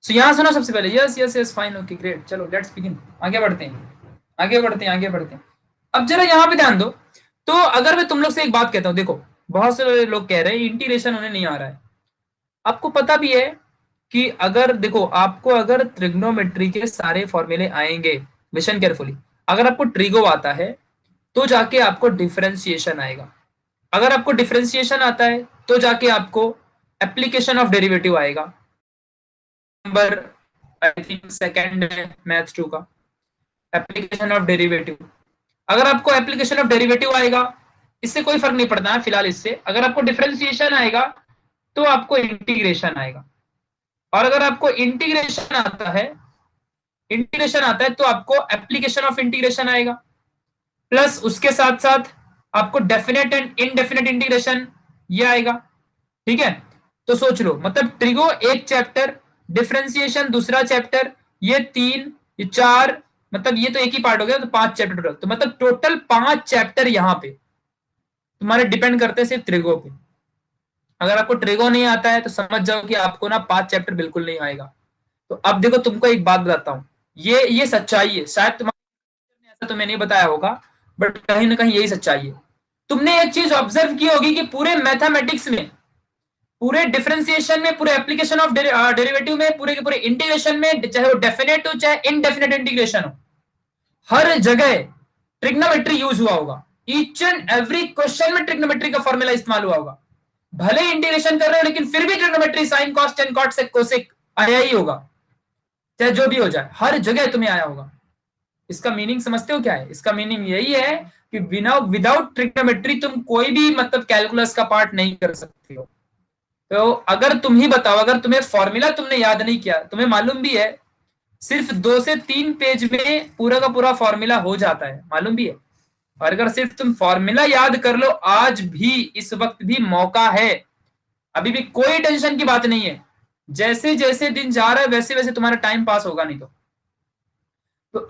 S1: सो यहाँ सुनो सबसे पहले, yes yes yes fine okay great, चलो लेट्स बिगिन, आगे बढ़ते हैं, आगे बढ़ते हैं, आगे बढ़ते हैं। अब जरा यहाँ पे ध्यान दो। तो अगर मैं तुम लोग से एक बात कहता हूँ, देखो बहुत से लोग कह रहे हैं इंटीग्रेशन उन्हें नहीं आ रहा है। आपको पता भी है कि अगर देखो, आपको अगर ट्रिग्नोमेट्री के सारे फॉर्मूले आएंगे, लिसन केयरफुली, अगर आपको ट्रिगो आता है तो जाके आपको डिफरेंशिएशन आएगा। अगर आपको डिफरेंशिएशन आता है तो जाके आपको एप्लीकेशन ऑफ डेरिवेटिव आएगा। नंबर आई थिंक सेकंड है मैथ्स 2 का, एप्लीकेशन ऑफ डेरिवेटिव। अगर आपको एप्लीकेशन ऑफ डेरिवेटिव आएगा, इससे कोई फर्क नहीं पड़ता है फिलहाल इससे। अगर आपको डिफरेंशिएशन आएगा तो आपको इंटीग्रेशन आएगा, और अगर आपको इंटीग्रेशन आता है तो आपको एप्लीकेशन ऑफ इंटीग्रेशन आएगा, प्लस उसके साथ साथ आपको डेफिनेट एंड इनडेफिनेट इंटीग्रेशन ये आएगा। ठीक है, तो सोच लो, मतलब ट्रिगो एक चैप्टर, डिफरेंशिएशन दूसरा चैप्टर, ये 3 ये 4, मतलब ये तो एक ही पार्ट हो गया, तो 5 चैप्टर टोटल, तो मतलब टोटल 5 चैप्टर यहाँ पे तुम्हारे डिपेंड करते हैं सिर्फ ट्रिगो पे। अगर आपको ट्रिगो नहीं आता है तो समझ जाओ कि आपको ना 5 चैप्टर बिल्कुल नहीं आएगा। तो अब देखो तुमको एक बात बताता हूँ, ये सच्चाई है, शायद तुम्हारे ऐसा तुम्हें नहीं बताया होगा, बट कहीं ना कहीं यही सच्चाई है। तुमने एक चीज ऑब्जर्व की होगी कि पूरे मैथमेटिक्स में, पूरे डिफरेंशिएशन में, पूरे एप्लीकेशन ऑफ डेरिवेटिव में, पूरे के पूरे इंटीग्रेशन में, चाहे वो डेफिनेट हो चाहे इनडेफिनेट इंटीग्रेशन हो, हर जगह ट्रिग्नोमेट्री यूज हुआ होगा। ईच एंड एवरी क्वेश्चन में ट्रिग्नोमेट्री का फॉर्मूला इस्तेमाल हुआ होगा। भले इंटीग्रेशन कर रहे हो लेकिन फिर भी trigonometry, sine cos tan cot sec cosec आया ही होगा, चाहे जो भी हो जाए, हर जगह तुम्हें आया होगा। इसका मीनिंग समझते हो क्या है? इसका मीनिंग यही है कि बिना विदाउट ट्रिग्नोमेट्री तुम कोई भी मतलब कैलकुलस का पार्ट नहीं कर सकते हो। तो अगर तुम ही बताओ, अगर तुम्हें फॉर्मूला तुमने याद नहीं किया, तुम्हें मालूम भी है सिर्फ 2 से 3 पेज में पूरा का पूरा फॉर्मूला हो जाता है, मालूम भी है। और अगर सिर्फ तुम फॉर्मूला याद कर लो, आज भी इस वक्त भी मौका है, अभी भी कोई टेंशन की बात नहीं है। जैसे जैसे दिन जा रहा है वैसे वैसे तुम्हारा टाइम पास होगा नहीं तो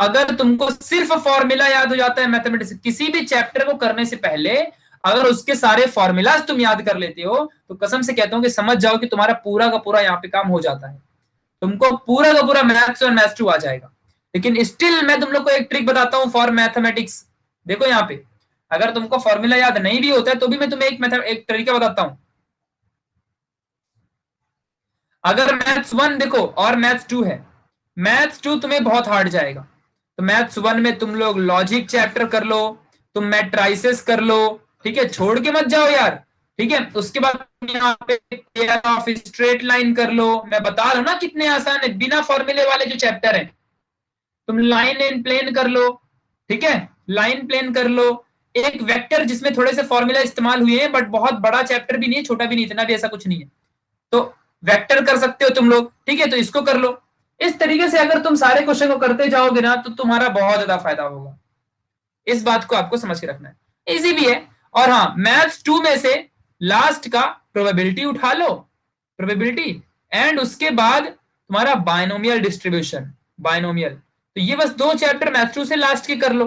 S1: अगर तुमको सिर्फ फॉर्मूला याद हो जाता है मैथमेटिक्स, किसी भी चैप्टर को करने से पहले अगर उसके सारे फॉर्मूलाज तुम याद कर लेते हो तो कसम से कहता हूं कि समझ जाओ कि तुम्हारा पूरा का पूरा यहाँ पे काम हो जाता है, तुमको पूरा का पूरा मैथ्स और मैथ्स 2 आ जाएगा। लेकिन स्टिल मैं तुम लोग को एक ट्रिक बताता हूँ फॉर मैथमेटिक्स। देखो यहाँ पे, अगर तुमको फॉर्मूला याद नहीं भी होता है तो भी मैं तुम्हें एक तरीका बताता हूँ। अगर मैथ्स 1 देखो और मैथ्स 2 है, मैथ्स 2 तुम्हें बहुत हार्ड जाएगा, तो मैथ्स 1 में तुम लोग लॉजिक चैप्टर कर लो, तुम मैट्राइसेस कर लो, ठीक है, छोड़ के मत जाओ यार। ठीक है, उसके बाद यहाँ पे ऑफ स्ट्रेट लाइन कर लो, मैं बता रहा हूं ना कितने आसान है, बिना फॉर्मूले वाले जो चैप्टर है। तुम लाइन एंड प्लेन कर लो, ठीक है, लाइन प्लेन कर लो। एक वेक्टर जिसमें थोड़े से फॉर्मूला इस्तेमाल हुए हैं, बट बहुत बड़ा चैप्टर भी नहीं है, छोटा भी नहीं, इतना भी ऐसा कुछ नहीं है, तो वेक्टर कर सकते हो तुम लोग, ठीक है, तो इसको कर लो। इस तरीके से अगर तुम सारे क्वेश्चन को करते जाओगे ना तो तुम्हारा बहुत ज्यादा फायदा होगा। इस बात को आपको समझ के रखना है, इजी भी है। और हाँ, मैथ्स 2 में से लास्ट का प्रोबेबिलिटी उठा लो, प्रोबेबिलिटी, एंड उसके बाद तुम्हारा बायनोमियल डिस्ट्रीब्यूशन, बायनोमियल, तो ये बस 2 चैप्टर मैथ्स 2 से लास्ट के कर लो,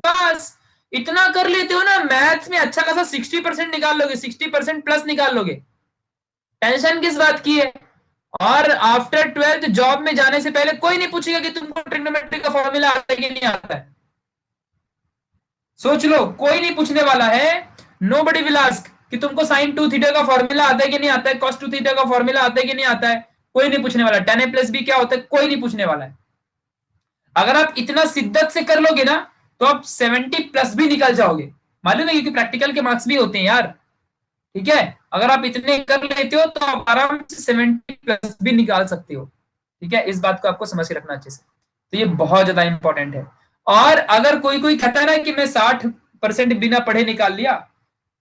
S1: बस इतना कर लेते हो ना, मैथ्स में अच्छा खासा 60% निकाल लोगे, 60% प्लस निकाल लोगे। टेंशन किस बात की है? और आफ्टर 12th जॉब में जाने से पहले कोई नहीं पूछेगा कि तुमको ट्रिग्नोमेट्री का फॉर्मूला आता है कि नहीं आता है। सोच लो, कोई नहीं पूछने वाला है। नोबडी विल आस्क कि तुमको साइन 2 थीटा का फॉर्मूला आता है कि नहीं आता है, कॉस 2 थीटा का फॉर्मूला आता है कि नहीं आता है, कोई नहीं पूछने वाला। tan a प्लस बी क्या होता है, कोई नहीं पूछने वाला है। अगर आप इतना शिद्दत से कर लोगे ना तो आप 70 प्लस भी निकल जाओगे, मालूम है, क्योंकि प्रैक्टिकल के मार्क्स भी होते हैं यार। ठीक है, अगर आप इतने कर लेते हो तो आप आराम से 70 प्लस भी निकाल सकते हो। ठीक है, इस बात को आपको समझ के रखना अच्छे से, तो ये बहुत ज्यादा इंपॉर्टेंट है। और अगर कोई कोई कहता है ना कि मैं 60% बिना पढ़े निकाल लिया,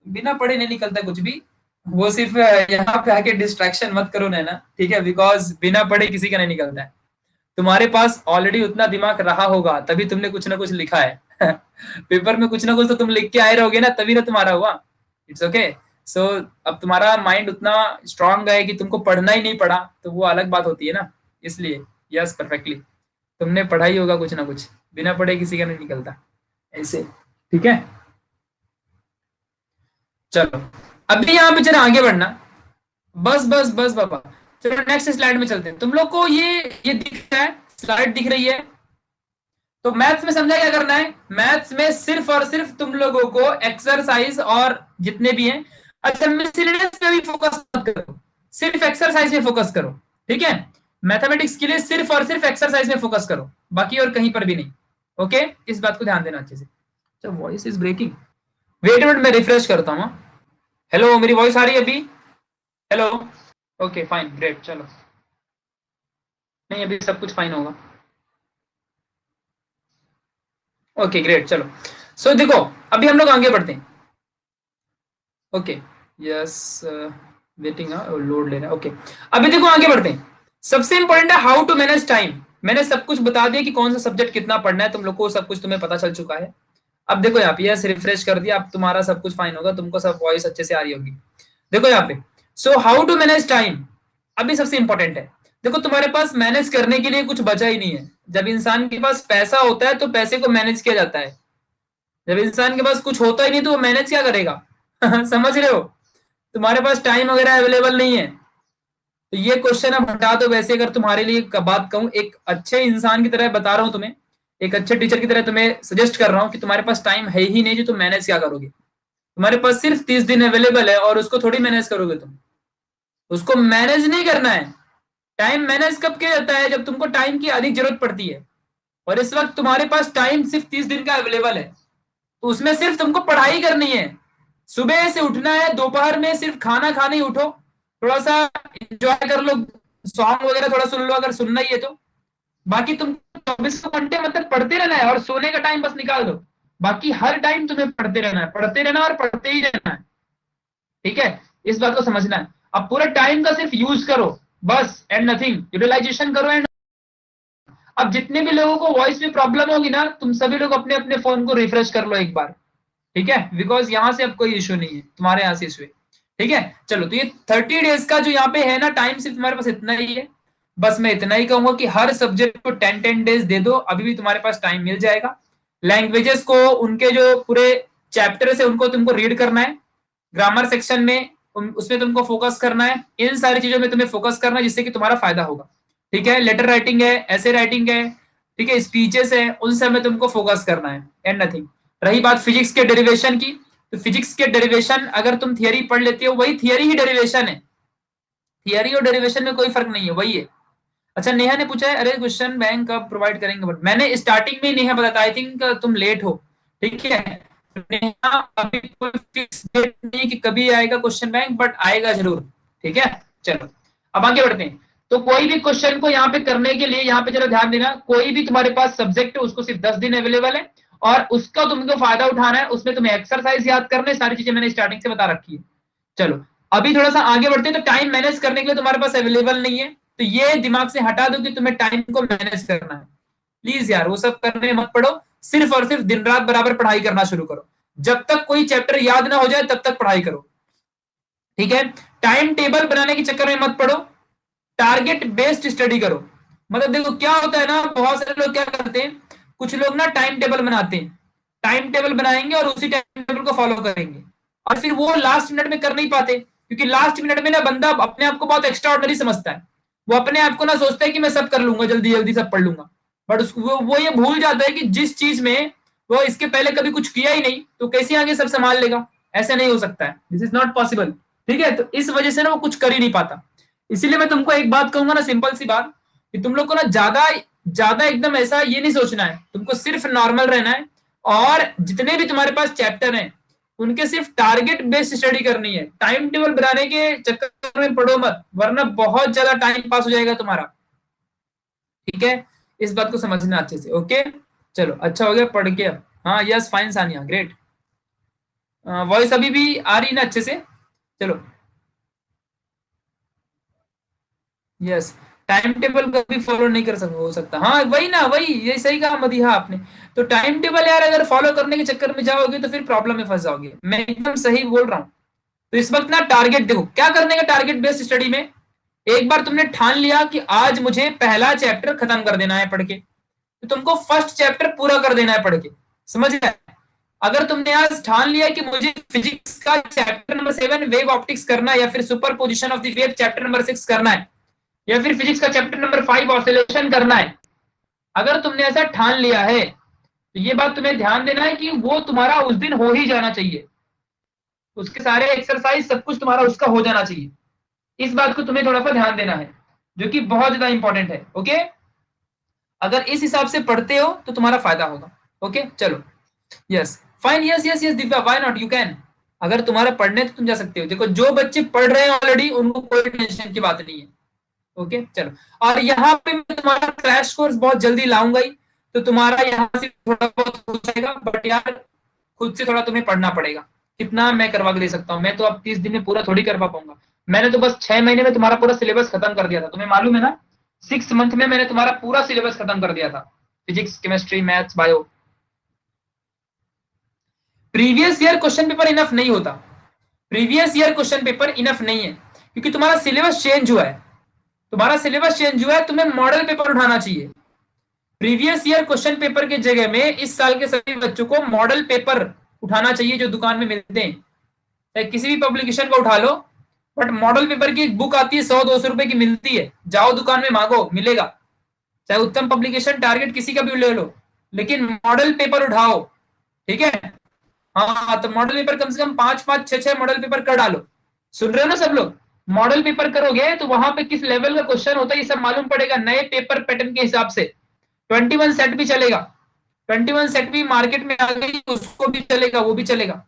S1: बिना पढ़े नहीं निकलता कुछ भी। वो सिर्फ यहाँ पे आके डिस्ट्रैक्शन मत करो ना, ठीक है, बिकॉज बिना पढ़े किसी का नहीं निकलता है। तुम्हारे पास ऑलरेडी उतना दिमाग रहा होगा तभी तुमने कुछ ना कुछ लिखा है पेपर में कुछ ना कुछ तो तुम लिख के आए रहोगे ना, तभी ना तुम्हारा हुआ। It's okay. सो अब तुम्हारा माइंड उतना स्ट्रांग है कि तुमको पढ़ना ही नहीं पड़ा, तो वो अलग बात होती है ना। इसलिए यस, परफेक्टली तुमने पढ़ा ही होगा कुछ ना कुछ, बिना पढ़े किसी का नहीं निकलता ऐसे। ठीक है, चलो अभी यहाँ पे जरा आगे बढ़ना। बस बस बस बाबा, चलो नेक्स्ट स्लाइड में चलते हैं। तुम लोग को ये दिख रहा है, स्लाइड दिख रही है। तो मैथ्स में समझा क्या करना है, मैथ्स में सिर्फ और सिर्फ तुम लोगों को एक्सरसाइज और जितने भी हैं, अच्छा मिसलेनियस पे भी फोकस मत करो, सिर्फ एक्सरसाइज में फोकस करो। ठीक है, मैथमेटिक्स के लिए सिर्फ और सिर्फ एक्सरसाइज में फोकस करो, बाकी और कहीं पर भी नहीं। ओके, इस बात को ध्यान देना अच्छे से। अच्छा, voice is breaking, wait minute मैं रिफ्रेश करता हूँ। हेलो, मेरी वॉइस आ रही है अभी? हेलो, ओके फाइन ग्रेट, चलो। नहीं, अभी सब कुछ फाइन होगा। ओके ग्रेट, चलो। सो देखो, अभी हम लोग आगे बढ़ते हैं। ओके, यस, वेटिंग, लोड ले रहा है। ओके, अभी देखो आगे बढ़ते हैं। सबसे इंपॉर्टेंट है हाउ टू मैनेज टाइम। मैंने सब कुछ बता दिया कि कौन सा सब्जेक्ट कितना पढ़ना है, तुम लोग को सब कुछ तुम्हें पता चल चुका है। अब देखो यहाँ पे, यस रिफ्रेश कर दिया, अब तुम्हारा सब कुछ फाइन होगा, तुमको सब वॉइस अच्छे से आ रही होगी। देखो यहाँ पे, so how to manage time अभी सबसे इंपॉर्टेंट है। देखो तुम्हारे पास मैनेज करने के लिए कुछ बचा ही नहीं है। जब इंसान के पास पैसा होता है तो पैसे को मैनेज किया जाता है, जब इंसान के पास कुछ होता ही नहीं तो वो मैनेज क्या करेगा समझ रहे हो? तुम्हारे पास टाइम वगैरह अवेलेबल नहीं है, तो ये क्वेश्चन अब हटा दो। वैसे अगर तुम्हारे लिए एक बात कहूं, एक अच्छे इंसान की तरह बता रहा हूं तुम्हें, एक अच्छे टीचर की तरह तुम्हें सजेस्ट कर रहा हूं कि तुम्हारे पास टाइम है ही नहीं, जो तुम मैनेज क्या करोगे? तुम्हारे पास सिर्फ 30 दिन अवेलेबल है और उसको थोड़ी मैनेज करोगे तुम, उसको मैनेज नहीं करना है। टाइम मैनेज कब किया जाता है, जब तुमको टाइम की अधिक जरूरत पड़ती है। और इस वक्त तुम्हारे पास टाइम सिर्फ 30 दिन का अवेलेबल है, तो उसमें सिर्फ तुमको पढ़ाई करनी है। सुबह से उठना है, दोपहर में सिर्फ खाना खाने ही उठो, थोड़ा सा एंजॉय कर लो, सॉन्ग वगैरह थोड़ा सुन लो अगर सुनना ही है तो। बाकी तुम 24 घंटे मतलब पढ़ते रहना है, और सोने का टाइम बस निकाल दो। बाकी हर टाइम तुम्हें पढ़ते रहना है, पढ़ते रहना और पढ़ते ही रहना है। ठीक है, इस बात को समझना है। अब पूरा टाइम का सिर्फ यूज करो बस, एंड नथिंग, यूटिलाइजेशन करो। एंड अब जितने भी लोगों को वॉइस में प्रॉब्लम होगी ना, तुम सभी लोग अपने अपने फोन को रिफ्रेश कर लो एक बार। ठीक है, बिकॉज यहां से अब कोई इश्यू नहीं है, तुम्हारे यहां से इश्यू है। ठीक है, चलो, तो ये 30 डेज का जो यहाँ पे है ना टाइम, सिर्फ तुम्हारे पास इतना ही है। बस मैं इतना ही कहूंगा कि हर सब्जेक्ट को 10-10 डेज दे दो, अभी भी तुम्हारे पास टाइम मिल जाएगा। लैंग्वेजेस को, उनके जो पूरे चैप्टर है उनको तुमको रीड करना है, ग्रामर सेक्शन में उसमें तुमको फोकस करना है, इन सारी चीजों में तुम्हें फोकस करना है, जिससे कि तुम्हारा फायदा होगा। ठीक है, लेटर राइटिंग है, ऐसे राइटिंग है, ठीक है, स्पीचेस है, उन सब में तुमको फोकस करना है, एंड नथिंग। रही बात फिजिक्स के डेरिवेशन की, तो फिजिक्स के डेरिवेशन अगर तुम थियरी पढ़ लेते हो, वही थियरी ही डेरिवेशन है, थियरी और डेरिवेशन में कोई फर्क नहीं है, वही है। अच्छा, नेहा ने पूछा है, अरे क्वेश्चन बैंक कब प्रोवाइड करेंगे? बट मैंने स्टार्टिंग में नेहा बताया, आई थिंक तुम लेट हो। ठीक है, नेहा अभी कोई फिक्स डेट नहीं कि कभी आएगा क्वेश्चन बैंक, बट आएगा जरूर। ठीक है, चलो अब आगे बढ़ते हैं। तो कोई भी क्वेश्चन को यहाँ पे करने के लिए, यहाँ पे जरा ध्यान देना, कोई भी तुम्हारे पास सब्जेक्ट है उसको सिर्फ 10 दिन अवेलेबल है, और उसका तुमको फायदा उठाना है। उसमें तुम्हें एक्सरसाइज याद करने, सारी चीजें मैंने स्टार्टिंग से बता रखी है। चलो अभी थोड़ा सा आगे बढ़ते हैं। तो टाइम मैनेज करने के लिए तुम्हारे पास अवेलेबल नहीं है, तो ये दिमाग से हटा दो कि तुम्हें टाइम को मैनेज करना है। प्लीज यार, वो सब करने मत पड़ो, सिर्फ और सिर्फ दिन रात बराबर पढ़ाई करना शुरू करो। जब तक कोई चैप्टर याद ना हो जाए तब तक पढ़ाई करो। ठीक है, टाइम टेबल बनाने के चक्कर में मत पड़ो, टारगेट बेस्ड स्टडी करो। मतलब देखो क्या होता है ना, बहुत सारे लोग क्या करते हैं, कुछ लोग ना टाइम टेबल बनाते हैं, टाइम टेबल बनाएंगे और उसी टाइम टेबल को फॉलो करेंगे, और फिर वो लास्ट मिनट में कर नहीं पाते, क्योंकि लास्ट मिनट में ना बंदा अपने आप को बहुत एक्स्ट्रा ऑर्डिनरी समझता है। वो अपने आप को ना सोचता है कि मैं सब कर लूंगा, जल्दी जल्दी सब पढ़ लूंगा, बट वो ये भूल जाता है कि जिस चीज में वो इसके पहले कभी कुछ किया ही नहीं, तो कैसे आगे सब संभाल लेगा? ऐसे नहीं हो सकता है, दिस इज नॉट पॉसिबल। ठीक है, तो इस वजह से ना वो कुछ कर ही नहीं पाता। इसीलिए मैं तुमको एक बात कहूंगा ना, सिंपल सी बात, कि तुम लोग को ना ज्यादा ज्यादा एकदम ऐसा ये नहीं सोचना है, तुमको सिर्फ नॉर्मल रहना है, और जितने भी तुम्हारे पास चैप्टर हैं उनके सिर्फ टारगेट बेस्ड स्टडी करनी है। टाइम टेबल बनाने के चक्कर में पढ़ो मत, वरना बहुत ज्यादा टाइम पास हो जाएगा तुम्हारा। ठीक है, इस बात को समझना अच्छे से। ओके, चलो अच्छा हो गया पढ़ के अब। हाँ yes fine Sania, great. Voice अभी भी आ रही ना अच्छे से? चलो यस, टाइम टेबल कभी फॉलो नहीं कर सकता हो सकता, हाँ वही ना, वही ये सही कहा मदीहा आपने। तो टाइम टेबल यार अगर फॉलो करने के चक्कर में जाओगे तो फिर प्रॉब्लम में फंस जाओगे, मैं एकदम सही बोल रहा हूँ। तो इस वक्त ना टारगेट देखो क्या करने का, टारगेट बेस्ड स्टडी में एक बार तुमने ठान लिया कि आज मुझे पहला चैप्टर खत्म कर देना है पढ़ के, तो तुमको फर्स्ट चैप्टर पूरा कर देना है पढ़ के, समझ गए? अगर तुमने आज ठान लिया कि मुझे फिजिक्स का चैप्टर नंबर 7 वेव ऑप्टिक्स करना है, या फिर super position of the wave chapter number 6 करना है, या फिर फिजिक्स का चैप्टर नंबर 5 ऑसिलेशन करना है, अगर तुमने ऐसा ठान लिया है तो ये बात तुम्हें ध्यान देना है कि वो तुम्हारा उस दिन हो ही जाना चाहिए, उसके सारे एक्सरसाइज सब कुछ तुम्हारा उसका हो जाना चाहिए। इस बात को तुम्हें थोड़ा सा ध्यान देना है, जो कि बहुत ज्यादा इंपॉर्टेंट है। ओके, अगर इस हिसाब से पढ़ते हो तो तुम्हारा फायदा होगा। ओके चलो, yes fine, yes yes yes Divya, why not, you can. अगर तुम्हारा पढ़ने तो तुम जा सकते हो। देखो जो बच्चे पढ़ रहे हैं ऑलरेडी उनको कोई टेंशन की बात नहीं है। ओके चलो, और यहाँ पे मैं तुम्हारा क्रैश कोर्स बहुत जल्दी लाऊंगा ही, तो तुम्हारा यहाँ से थोड़ा बहुत हो जाएगा, बट यार खुद से थोड़ा तुम्हें पढ़ना पड़ेगा। कितना मैं करवा के दे सकता हूँ, मैं तो अब 30 दिन में पूरा थोड़ी करवा पाऊंगा। मैंने तो बस 6 महीने में तुम्हारा पूरा सिलेबस खत्म कर दिया था, तुम्हें मालूम है ना? 6 मंथ में मैंने तुम्हारा पूरा सिलेबस खत्म कर दिया था, physics chemistry maths bio. Previous year question paper enough नहीं होता, previous year question paper enough नहीं है, क्योंकि तुम्हारा सिलेबस चेंज हुआ है, तुम्हारा सिलेबस चेंज हुआ है, तुम्हें मॉडल पेपर उठाना चाहिए। प्रीवियस ईयर क्वेश्चन पेपर की जगह में इस साल के सभी बच्चों को मॉडल पेपर उठाना चाहिए, जो दुकान में मिलते हैं, चाहे किसी भी पब्लिकेशन का उठा लो, बट मॉडल पेपर की एक बुक आती है 100-200 रुपए की मिलती है, जाओ दुकान में मांगो मिलेगा, चाहे उत्तम पब्लिकेशन टारगेट किसी का भी ले लो, लेकिन मॉडल पेपर उठाओ। ठीक है, हाँ तो मॉडल पेपर कम से कम 5-5 6-6 मॉडल पेपर कर डालो। सुन रहे हो ना सब लोग? मॉडल पेपर करोगे तो वहां पे किस लेवल का क्वेश्चन होता है ये सब मालूम पड़ेगा, नए पेपर पैटर्न के हिसाब से। 21 सेट भी चलेगा, 21 सेट भी मार्केट में आ गई, उसको भी चलेगा, वो भी चलेगा।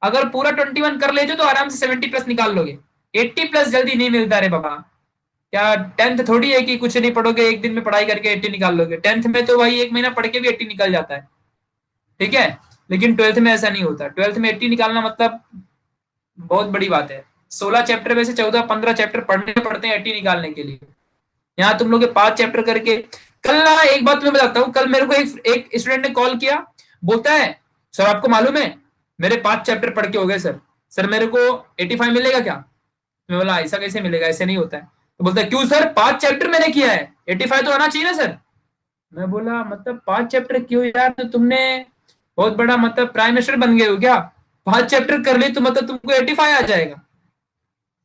S1: अगर पूरा 21 कर लेते तो आराम से 70+ निकाल लोगे, 80+ जल्दी नहीं मिलता रे बाबा। क्या टेंथ थोड़ी है कि कुछ नहीं पढ़ोगे एक दिन में पढ़ाई करके 80 निकाल लोगे? टेंथ में तो वही 1 महीना पढ़ के भी 80 निकल जाता है। ठीक है, लेकिन ट्वेल्थ में ऐसा नहीं होता, ट्वेल्थ में 80 निकालना मतलब बहुत बड़ी बात है। 16 चैप्टर में से 14-15 चैप्टर पढ़ने पड़ते हैं 80 निकालने के लिए। यहाँ तुम लोग 5 चैप्टर करके, कल ना एक बात मैं बताता हूँ, कल मेरे को एक स्टूडेंट ने कॉल किया, बोलता है सर आपको मालूम है मेरे 5 चैप्टर पढ़ के हो गए सर, सर मेरे को 85 मिलेगा क्या? मैं बोला ऐसा कैसे मिलेगा, ऐसे नहीं होता है। तो बोलता है क्यों सर, 5 चैप्टर मैंने किया है, 85 तो आना चाहिए ना सर। मैं बोला मतलब 5 चैप्टर क्यों यार, तो तुमने बहुत बड़ा मतलब प्राइम मिनिस्टर बन गए हो क्या? 5 चैप्टर कर ले तो मतलब तुमको 85 आ जाएगा?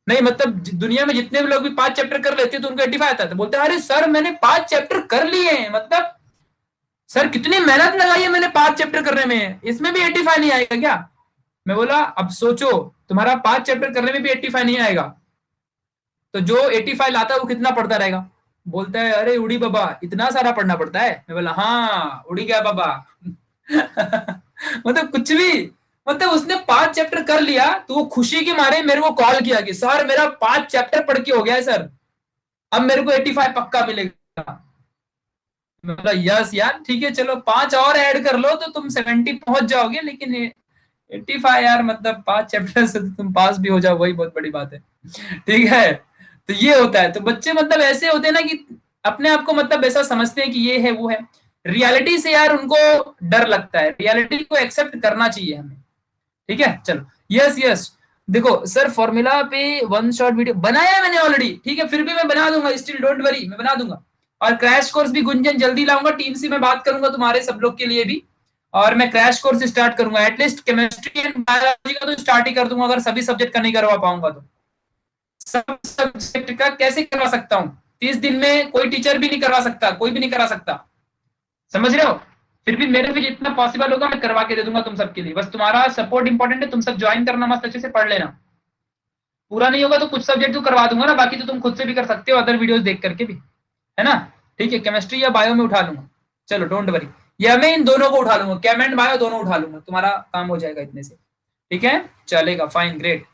S1: नहीं मतलब दुनिया में जितने भी लोग भी 5 चैप्टर कर लेते हैं तो उनको 85 आता है। तो बोलते हैं अरे सर मैंने 5 चैप्टर कर लिए हैं, मतलब सर कितनी मेहनत लगाई है मैंने 5 चैप्टर करने में, इसमें भी 85 नहीं आएगा क्या? मैं बोला अब सोचो, तुम्हारा 5 चैप्टर करने में भी 85 नहीं आएगा, तो जो 85 लाता है वो कितना पढ़ता रहेगा? बोलता है अरे उड़ी बाबा इतना सारा पढ़ना पड़ता है। मैं बोला हाँ उड़ी गया बाबा। मतलब कुछ भी, मतलब उसने 5 चैप्टर कर लिया तो वो खुशी के मारे मेरे को कॉल किया कि सर मेरा 5 चैप्टर पढ़ के हो गया है सर, अब मेरे को 85 पक्का मिलेगा। मैं बोला यस यार ठीक है चलो 5 और ऐड कर लो तो तुम 70 पहुंच जाओगे, लेकिन 85 यार मतलब 5 चैप्टर से तो तुम पास भी हो जाओ, वही बहुत बड़ी बात है। ठीक है, तो ये होता है। तो बच्चे मतलब ऐसे होते हैं ना कि अपने आप को मतलब ऐसा समझते हैं कि ये है वो है, रियलिटी से यार उनको डर लगता है, रियलिटी को एक्सेप्ट करना चाहिए हमें। ठीक है चलो, यस यस। देखो सर फॉर्मूला पे 1 शॉर्ट वीडियो बनाया है मैंने ऑलरेडी, ठीक है फिर भी मैं बना दूंगा, स्टिल डोंट वरी मैं बना दूंगा। और क्रैश कोर्स भी गुंजन जल्दी लाऊंगा, टीम से मैं बात करूंगा तुम्हारे सब लोग के लिए भी, और मैं क्रैश कोर्स स्टार्ट करूंगा, एटलीस्ट केमिस्ट्री एंड बायोलॉजी का तो स्टार्ट ही कर दूंगा, अगर सभी सब्जेक्ट का नहीं करवा पाऊंगा तो सब सब्जेक्ट का कैसे करवा सकता हूँ? 30 दिन में कोई टीचर भी नहीं करवा सकता, कोई भी नहीं करा सकता, समझ रहे हो? फिर भी मेरे भी जितना पॉसिबल होगा मैं करवा के दे दूंगा तुम सबके लिए, बस तुम्हारा सपोर्ट इंपॉर्टेंट है, तुम सब ज्वाइन करना, मस्त अच्छे से पढ़ लेना। पूरा नहीं होगा तो कुछ सब्जेक्ट तो करवा दूंगा ना, बाकी तो तुम खुद से भी कर सकते हो अदर वीडियोस देख करके भी, है ना। ठीक है, केमिस्ट्री या बायो में उठा लूंगा, चलो डोंट वरी, या मैं इन दोनों को उठा लूंगा, केम एंड बायो दोनों उठा लूंगा, तुम्हारा काम हो जाएगा इतने से। ठीक है, चलेगा, फाइन, ग्रेट,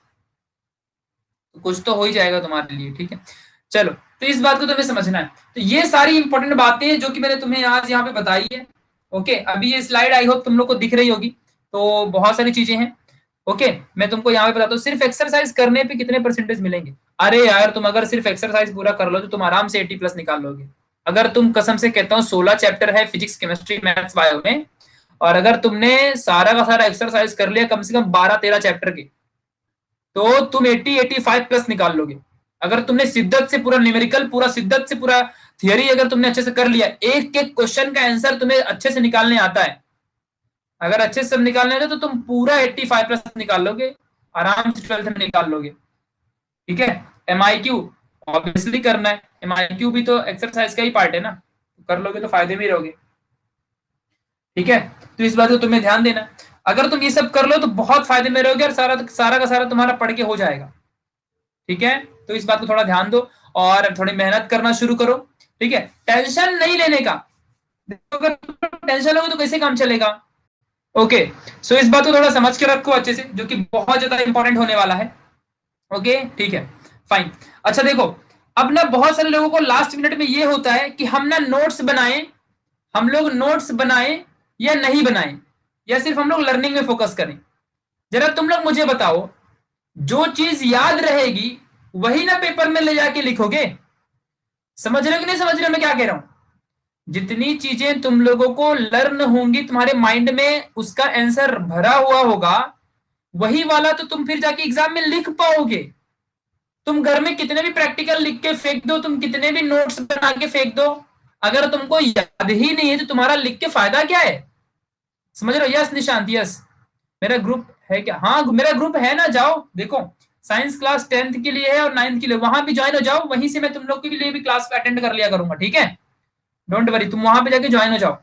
S1: तो कुछ तो हो ही जाएगा तुम्हारे लिए। ठीक है, चलो, तो इस बात को तुम्हें समझना है। तो ये सारी इंपॉर्टेंट बातें हैं जो कि मैंने तुम्हें आज यहाँ पे बताई है। ओके, अभी ये स्लाइड आई होप तुम लोग को दिख रही होगी, तो बहुत सारी चीजें हैं। ओके, मैं तुमको यहाँ पे बताता हूँ सिर्फ एक्सरसाइज करने पे कितने परसेंटेज मिलेंगे। अरे यार, तुम अगर सिर्फ एक्सरसाइज पूरा कर लो तो तुम आराम से 80+ निकाल लोगे। अगर तुम, कसम से कहता हूँ, 16 चैप्टर है फिजिक्स केमिस्ट्री मैथ्स बायो में, और अगर तुमने सारा का सारा एक्सरसाइज कर लिया कम से कम 12-13 चैप्टर के, तो तुम 80-85+ निकाल लोगे। अगर तुमने शिद्दत से पूरा न्यूमेरिकल, पूरा शिद्दत से पूरा थियरी अगर तुमने अच्छे से कर लिया, एक एक क्वेश्चन का आंसर तुम्हें अच्छे से निकालने आता है, अगर अच्छे से सब निकालने आता है तो तुम पूरा 85+ निकाल लोगे, आराम से 12th में निकाल लोगे। ठीक है, MIQ ऑब्वियसली करना है, MIQ भी तो एक्सरसाइज का ही पार्ट है ना, कर लोगे तो फायदे में रहोगे। ठीक है, तो इस बात को तुम्हें ध्यान देना, अगर तुम ये सब कर लो तो बहुत फायदे में रहोगे और सारा सारा का सारा तुम्हारा पढ़ के हो जाएगा। ठीक है, तो इस बात को थोड़ा ध्यान दो और थोड़ी मेहनत करना शुरू करो। ठीक है, टेंशन नहीं लेने का, अगर टेंशन लोगे तो कैसे काम चलेगा। ओके, सो इस बात को थोड़ा समझ के रखो अच्छे से, जो कि बहुत ज्यादा इंपॉर्टेंट होने वाला है। ओके, ठीक है, फाइन। अच्छा देखो, अब ना बहुत सारे लोगों को लास्ट मिनट में ये होता है कि हम ना नोट्स बनाएं, हम लोग नोट्स बनाएं या नहीं बनाएं, या सिर्फ हम लोग लर्निंग में फोकस करें। जरा तुम लोग मुझे बताओ, जो चीज याद रहेगी वही ना पेपर में ले जाके लिखोगे। समझ रहे हो कि नहीं समझ रहे हो मैं क्या कह रहा हूं। जितनी चीजें तुम लोगों को लर्न होंगी तुम्हारे माइंड में, उसका आंसर भरा हुआ होगा, वही वाला तो तुम फिर जाके एग्जाम में लिख पाओगे। तुम घर में कितने भी प्रैक्टिकल लिख के फेंक दो, तुम कितने भी नोट्स बना के फेंक दो, अगर तुमको याद ही नहीं है तो तुम्हारा लिख के फायदा क्या है। समझ रहे हो। यस निशांत, यस, मेरा ग्रुप है क्या। हाँ, मेरा ग्रुप है ना, जाओ देखो, साइंस क्लास 10th के लिए है और 9th के लिए, वहां भी ज्वाइन हो जाओ, वहीं से मैं तुम लोग के लिए भी क्लास अटेंड कर लिया करूंगा। ठीक है, डोंट वरी, तुम वहां पे जाके ज्वाइन हो जाओ,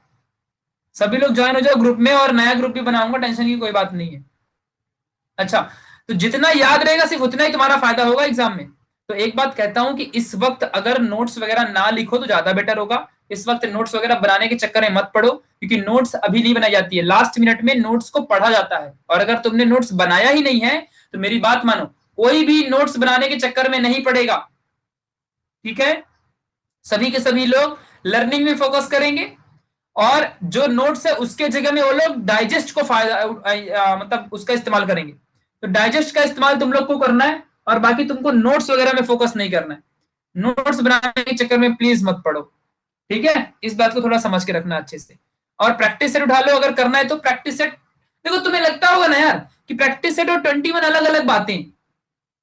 S1: सभी लोग ज्वाइन हो जाओ ग्रुप में, और नया ग्रुप भी बनाऊंगा, टेंशन की कोई बात नहीं है। अच्छा, तो जितना याद रहेगा सिर्फ उतना ही तुम्हारा फायदा होगा एग्जाम में। तो एक बात कहता हूं कि इस वक्त अगर नोट्स वगैरह ना लिखो तो ज्यादा बेटर होगा। इस वक्त नोट्स वगैरह बनाने के चक्कर में मत पड़ो, क्योंकि नोट्स अभी नहीं बनाई जाती है, लास्ट मिनट में नोट्स को पढ़ा जाता है। और अगर तुमने नोट्स बनाया ही नहीं है तो मेरी बात मानो, कोई भी नोट्स बनाने के चक्कर में नहीं पड़ेगा। ठीक है, सभी के सभी लोग लर्निंग में फोकस करेंगे, और जो नोट्स है उसके जगह में वो लोग डाइजेस्ट को फायदा मतलब उसका इस्तेमाल करेंगे। तो डाइजेस्ट का इस्तेमाल तुम लोग को करना है, और बाकी तुमको नोट्स वगैरह में फोकस नहीं करना है। नोट्स बनाने के चक्कर में प्लीज मत पढ़ो। ठीक है, इस बात को थोड़ा समझ के रखना अच्छे से। और प्रैक्टिस सेट उठा लो, अगर करना है तो प्रैक्टिस सेट। देखो, तुम्हें लगता होगा ना यार कि प्रैक्टिस सेट और 21 अलग अलग बातें,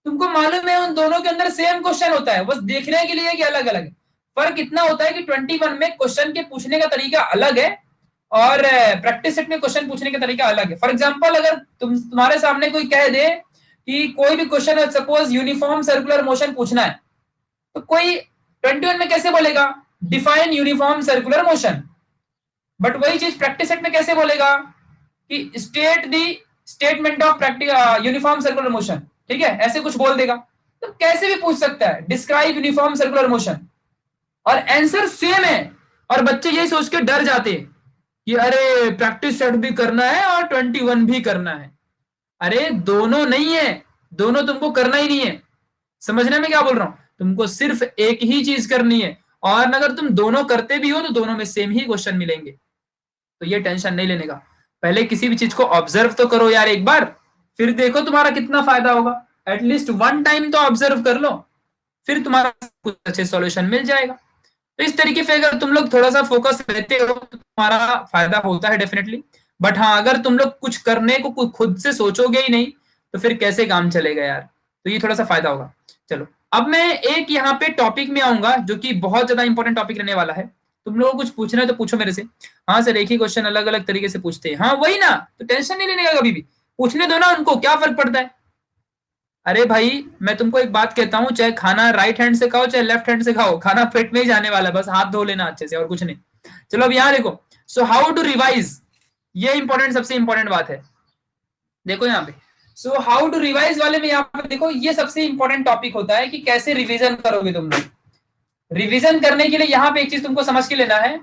S1: तुमको मालूम है उन दोनों के अंदर सेम क्वेश्चन होता है, बस देखने के लिए कि अलग अलग। फर्क इतना होता है कि 21 में क्वेश्चन के पूछने का तरीका अलग है, और प्रैक्टिस सेट में क्वेश्चन पूछने का तरीका अलग है। फॉर एग्जांपल, अगर तुम्हारे सामने कोई कह दे कि कोई भी क्वेश्चन है, सपोज यूनिफॉर्म सर्कुलर मोशन पूछना है, तो कोई 21 में कैसे बोलेगा, define uniform circular motion. But वही चीज प्रैक्टिस सेट में कैसे बोलेगा कि state the statement of uniform circular motion. ठीक है, ऐसे कुछ बोल देगा, तो कैसे भी पूछ सकता है डिस्क्राइब यूनिफॉर्म सर्कुलर मोशन, और आंसर सेम है। और बच्चे यही सोच के डर जाते हैं कि अरे प्रैक्टिस सेट भी करना है और 21 भी करना है। अरे दोनों नहीं है, दोनों तुमको करना ही नहीं है। समझने में क्या बोल रहा हूं, तुमको सिर्फ एक ही चीज करनी है, और अगर तुम दोनों करते भी हो तो दोनों में सेम ही क्वेश्चन मिलेंगे। तो ये टेंशन नहीं लेने का, पहले किसी भी चीज को ऑब्जर्व तो करो यार एक बार, फिर देखो तुम्हारा कितना फायदा होगा। एटलीस्ट 1 टाइम तो ऑब्जर्व कर लो, फिर तुम्हारा कुछ अच्छे सॉल्यूशन मिल जाएगा। तो इस तरीके से अगर तुम लोग थोड़ा सा फोकस रहते हो तो तुम्हारा फायदा होता है डेफिनेटली। बट हाँ, अगर तुम लोग कुछ करने को खुद से सोचोगे ही नहीं तो फिर कैसे काम चलेगा यार। तो ये थोड़ा सा फायदा होगा। चलो, अब मैं एक यहाँ पे टॉपिक में आऊंगा जो कि बहुत ज्यादा इंपॉर्टेंट टॉपिक रहने वाला है। तुम लोगों को कुछ पूछना है तो पूछो मेरे से। हाँ सर, एक ही क्वेश्चन अलग अलग तरीके से पूछते हैं। हाँ वही ना, तो टेंशन नहीं लेने का, कभी भी पूछने दो ना उनको, क्या फर्क पड़ता है। अरे भाई, मैं तुमको एक बात कहता हूँ, चाहे खाना राइट हैंड से खाओ चाहे लेफ्ट हैंड से खाओ, खाना पेट में ही जाने वाला है, बस हाथ धो लेना अच्छे से और कुछ नहीं। चलो अब यहाँ देखो, सो हाउ टू रिवाइज, ये इंपॉर्टेंट, सबसे इंपॉर्टेंट बात है। देखो यहाँ पे, सो हाउ टू रिवाइज वाले में यहाँ पे देखो, ये सबसे इंपॉर्टेंट टॉपिक होता है कि कैसे रिवीजन करोगे तुम लोग। रिवीजन करने के लिए यहाँ पे एक चीज तुमको समझ के लेना है।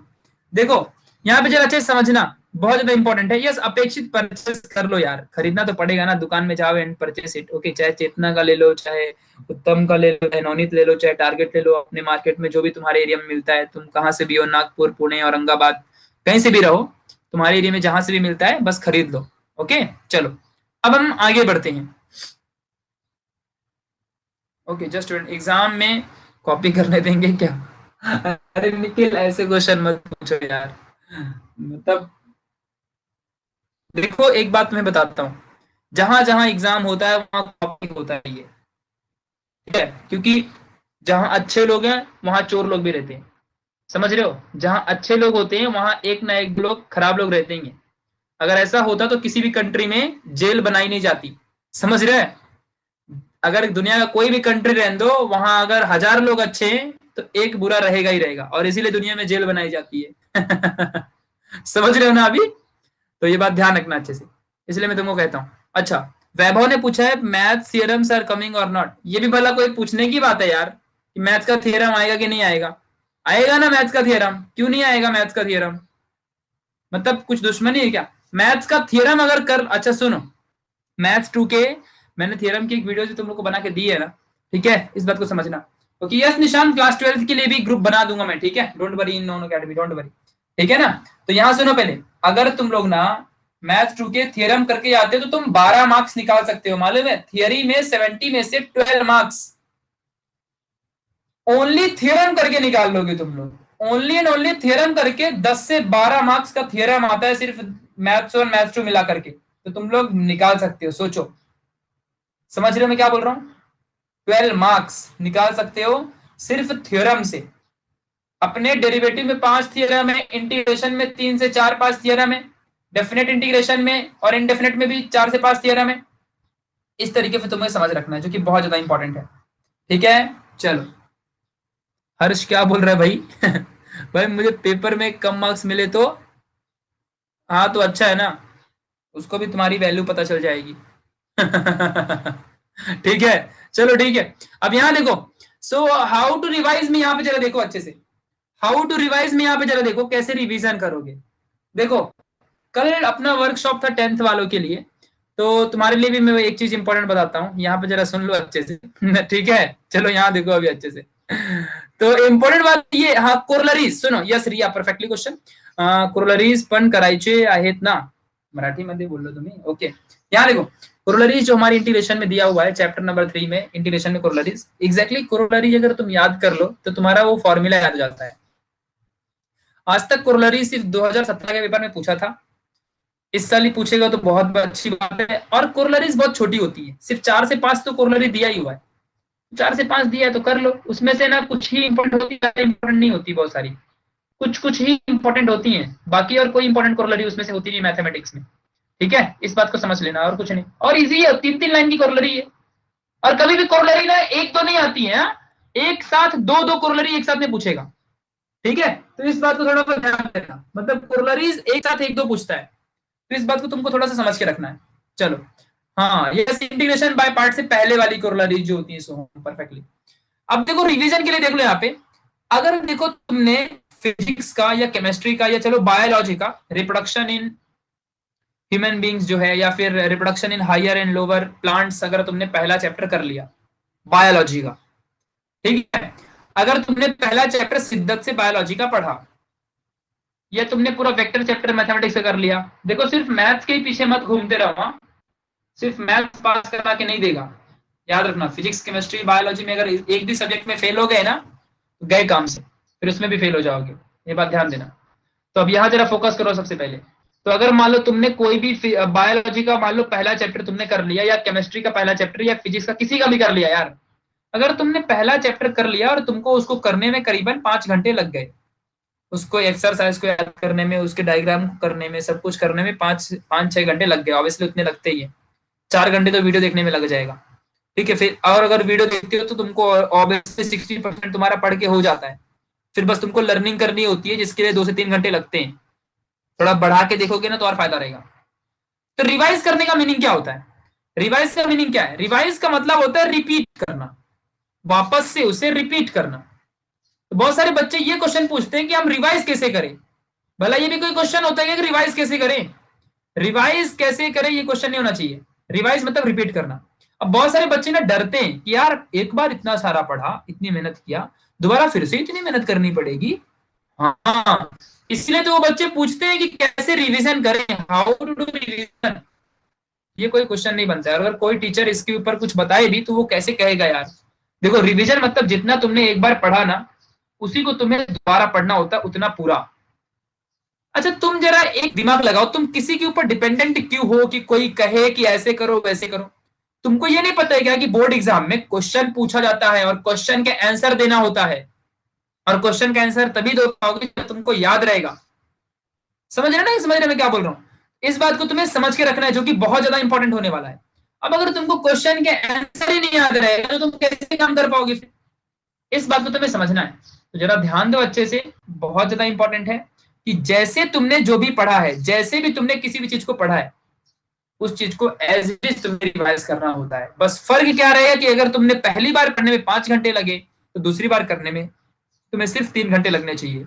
S1: देखो यहाँ पे जरा अच्छे से समझना, बहुत ज्यादा इंपॉर्टेंट है। यस, अपेक्षित परचेस कर लो यार, खरीदना तो पड़ेगा ना, दुकान में जाओ एंड परचेस इट। ओके, चाहे चेतना का ले लो, चाहे उत्तम का ले लो, चाहे नवनीत ले लो, चाहे टारगेट ले लो, अपने मार्केट में जो भी तुम्हारे एरिया में मिलता है, तुम कहाँ से भी हो, नागपुर, पुणे, औरंगाबाद, कहीं से भी रहो, तुम्हारे एरिया में जहां से भी मिलता है बस खरीद लो। ओके चलो, अब हम आगे बढ़ते हैं। ओके, जस्ट एग्जाम में कॉपी करने देंगे क्या? अरे निखिल, ऐसे क्वेश्चन मत पूछो यार। मतलब देखो, एक बात तुम्हें बताता हूँ, जहां जहां एग्जाम होता है वहां कॉपी होता है ये, ठीक है? क्योंकि जहां अच्छे लोग हैं वहां चोर लोग भी रहते हैं, समझ रहे हो? जहां अच्छे लोग होते हैं वहां एक ना एक लोग खराब लोग रहते ही हैं। अगर ऐसा होता तो किसी भी कंट्री में जेल बनाई नहीं जाती, समझ रहे हैं? अगर दुनिया का कोई भी कंट्री रहने दो, वहां अगर 1000 लोग अच्छे हैं तो एक बुरा रहेगा ही रहेगा, और इसीलिए दुनिया में जेल बनाई जाती है। समझ रहे हो ना अभी? तो ये बात ध्यान रखना अच्छे से, इसलिए मैं तुमको कहता हूँ। अच्छा, वैभव ने पूछा है मैथ थियरम्स आर कमिंग और नॉट। ये भी भला कोई पूछने की बात है यार, कि मैथ्स का थियरम आएगा कि नहीं आएगा? आएगा ना मैथ्स का थियरम, क्यों नहीं आएगा मैथ्स का थियरम? मतलब कुछ दुश्मनी है क्या मैथ्स का थियरम अगर कर? अच्छा सुनो, मैथ्स 2 के मैंने थियरम की एक वीडियो जो तुम लोग को बना के दी है ना, ठीक है? इस बात को समझना। क्योंकि यस निशान, क्लास 12 के लिए भी ग्रुप बना दूंगा मैं, ठीक है? Don't worry in non academy, don't worry, ठीक है ना? तो यहाँ सुनो पहले, अगर तुम लोग ना मैथ्स 2 के थियरम करके आते हो तो तुम 12 मार्क्स निकाल सकते हो, मालूम है? थियरी में 70 में से 12 मार्क्स ओनली थियरम करके निकाल लोगे तुम लोग। ओनली एंड ओनली थियरम करके 10 से 12 मार्क्स का थियरम आता है सिर्फ मैथ्स और मैथ्स 2 मिला करके, तो तुम लोग निकाल सकते हो। सोचो, समझ रहे हो मैं क्या बोल रहा हूँ? 12 मार्क्स निकाल सकते हो सिर्फ थ्योरम से। अपने डेरिवेटिव में 5 थियरम है, इंटीग्रेशन में 3 से 4 5 थियरम है, डेफिनेट इंटीग्रेशन में और इनडेफिनेट में भी 4 से 5 थियरम है। इस तरीके से तुम्हें समझ रखना है, जो कि बहुत ज्यादा इंपॉर्टेंट है, ठीक है? चलो, हर्ष क्या बोल रहा है भाई? भाई मुझे पेपर में कम मार्क्स मिले तो, हाँ तो अच्छा है ना, उसको भी तुम्हारी वैल्यू पता चल जाएगी। ठीक है, चलो ठीक है। अब यहाँ देखो, सो हाउ टू रिवाइज में यहाँ पे जरा देखो अच्छे से, हाउ टू रिवाइज में यहाँ पे जरा देखो कैसे रिवीजन करोगे। देखो, कल अपना वर्कशॉप था 10th वालों के लिए, तो तुम्हारे लिए भी मैं एक चीज इंपॉर्टेंट बताता हूँ, यहाँ पे जरा सुन लो अच्छे से। ठीक है, चलो यहाँ देखो अभी अच्छे से। तो इम्पॉर्टेंट बात ये, हाँ कोरलरीज सुनो। यस रिया, परफेक्टली क्वेश्चन। कोरलरीज पण करायचे आहेत ना, मराठी मध्ये बोललो तुम्ही, ओके। यहाँ देखो, कोरोलरीज जो हमारी इंटीग्रेशन में दिया हुआ है चैप्टर नंबर 3 में, इंटीग्रेशन में कोरोलरीज, एग्जैक्टली कोरोलरी अगर तुम याद कर लो तो तुम्हारा वो फॉर्मूला याद हो जाता है। आज तक कोरोलरी सिर्फ 2017 के पेपर में पूछा था, इस साल ही पूछेगा तो बहुत अच्छी बात है। और कोरोलरीज बहुत छोटी होती है, सिर्फ 4 से 5 तो कोरोलरी दिया ही हुआ है, 4 से 5 दिया है तो कर लो। उसमें से ना कुछ ही इंपॉर्टेंट होती है, इंपॉर्टेंट नहीं होती, बहुत सारी कुछ कुछ ही इंपॉर्टेंट होती हैं, बाकी और कोई इंपॉर्टेंट कोरोलरी उसमें से होती नहीं मैथमेटिक्स में, ठीक है? इस बात को समझ लेना, और कुछ नहीं। और इजी है, 3-3 लाइन की कोरोलरी है, और कभी भी कोरोलरी ना एक तो नहीं आती है, एक साथ दो दो कोरोलरी एक साथ में पूछेगा, ठीक है? तो इस बात को थोड़ा सा ध्यान देना, मतलब कोरोलरीज एक साथ एक दो पूछता है, तो इस बात को तुमको थोड़ा सा समझ के रखना है। चलो, हाँ ये इंटीग्रेशन बाय पार्ट से पहले वाली कोरोलरीज जो होती है, सो परफेक्टली। अब देखो रिवीजन के लिए देख लो यहाँ पे, अगर देखो तुमने फिजिक्स का या केमिस्ट्री का या चलो बायोलॉजी का, रिप्रोडक्शन इन ह्यूमन बींग्स जो है, या फिर reproduction in higher and lower plants, अगर तुमने पहला चैप्टर कर लिया बायोलॉजी का, ठीक है? अगर तुमने पहला चैप्टर शिद्दत से बायोलॉजी का पढ़ा, या तुमने पूरा वेक्टर चैप्टर मैथमेटिक्स से कर लिया, देखो सिर्फ मैथ्स के पीछे मत घूमते रहो, सिर्फ मैथ्स पास करा के नहीं देगा, याद रखना। फिजिक्स केमिस्ट्री बायोलॉजी में अगर एक भी सब्जेक्ट में फेल हो गए ना, तो गए काम से, फिर उसमें भी फेल हो जाओगे, ये बात ध्यान देना। तो अब यहाँ जरा फोकस करो सबसे पहले। तो अगर मान लो तुमने कोई भी बायोलॉजी का मान लो पहला चैप्टर तुमने कर लिया, या केमिस्ट्री का पहला चैप्टर, या फिजिक्स का किसी का भी कर लिया यार, अगर तुमने पहला चैप्टर कर लिया और तुमको उसको करने में करीबन 5 घंटे लग गए, उसको एक्सरसाइज को याद करने में, उसके डायग्राम को करने में, सब कुछ करने में 5-6 घंटे लग गए, ऑब्वियसली उतने लगते ही है। 4 घंटे तो वीडियो देखने में लग जाएगा, ठीक है? फिर और अगर वीडियो देखते हो तो तुमको ऑब्वियसली 60% तुम्हारा पढ़ के हो जाता है, फिर बस तुमको लर्निंग करनी होती है, जिसके लिए 2 से 3 घंटे लगते हैं, थोड़ा बढ़ा के देखोगे ना तो और फायदा रहेगा। तो रिवाइज करने का मीनिंग क्या होता है? रिवाइज का मीनिंग क्या है? रिवाइज का मतलब होता है रिपीट करना, वापस से उसे रिपीट करना। तो बहुत सारे बच्चे ये क्वेश्चन पूछते हैं कि हम रिवाइज कैसे करें। भला ये भी कोई क्वेश्चन होता है कि रिवाइज कैसे करें? रिवाइज कैसे करें ये क्वेश्चन नहीं होना चाहिए। रिवाइज मतलब रिपीट करना। अब बहुत सारे बच्चे ना डरते हैं कि यार एक बार इतना सारा पढ़ा, इतनी मेहनत किया, दोबारा फिर से इतनी मेहनत करनी पड़ेगी। हाँ, इसलिए तो वो बच्चे पूछते हैं कि कैसे रिवीजन करें, हाउ टू डू रिवीजन। ये कोई क्वेश्चन नहीं बनता है। अगर कोई टीचर इसके ऊपर कुछ बताए भी तो वो कैसे कहेगा यार। देखो, रिवीजन मतलब जितना तुमने एक बार पढ़ा ना, उसी को तुम्हें दोबारा पढ़ना होता है, उतना पूरा। अच्छा, तुम जरा एक दिमाग लगाओ, तुम किसी के ऊपर डिपेंडेंट क्यों हो कि कोई कहे कि ऐसे करो वैसे करो? तुमको ये नहीं पता है क्या कि बोर्ड एग्जाम में क्वेश्चन पूछा जाता है और क्वेश्चन के आंसर देना होता है, और क्वेश्चन का आंसर तभी दो पाओगे जब तुमको याद रहेगा। समझ रहे ना? समझ रहे मैं क्या बोल रहा हूँ? इस बात को तुम्हें समझ के रखना है, जो कि बहुत ज्यादा इंपॉर्टेंट होने वाला है। अब अगर तुमको क्वेश्चन के आंसर ही नहीं याद रहेगा तो तुम कैसे काम कर पाओगे फिर? इस बात को तुम्हें समझना है। तो जरा ध्यान दो अच्छे से, बहुत ज्यादा इंपॉर्टेंट है कि जैसे तुमने जो भी पढ़ा है, जैसे भी तुमने किसी भी चीज को पढ़ा है, उस चीज को एज इट इज तुम्हें रिवाइज करना होता है। बस फर्क क्या रहेगा कि अगर तुमने पहली बार पढ़ने में 5 घंटे लगे तो दूसरी बार करने में तुम्हें सिर्फ 3 घंटे लगने चाहिए,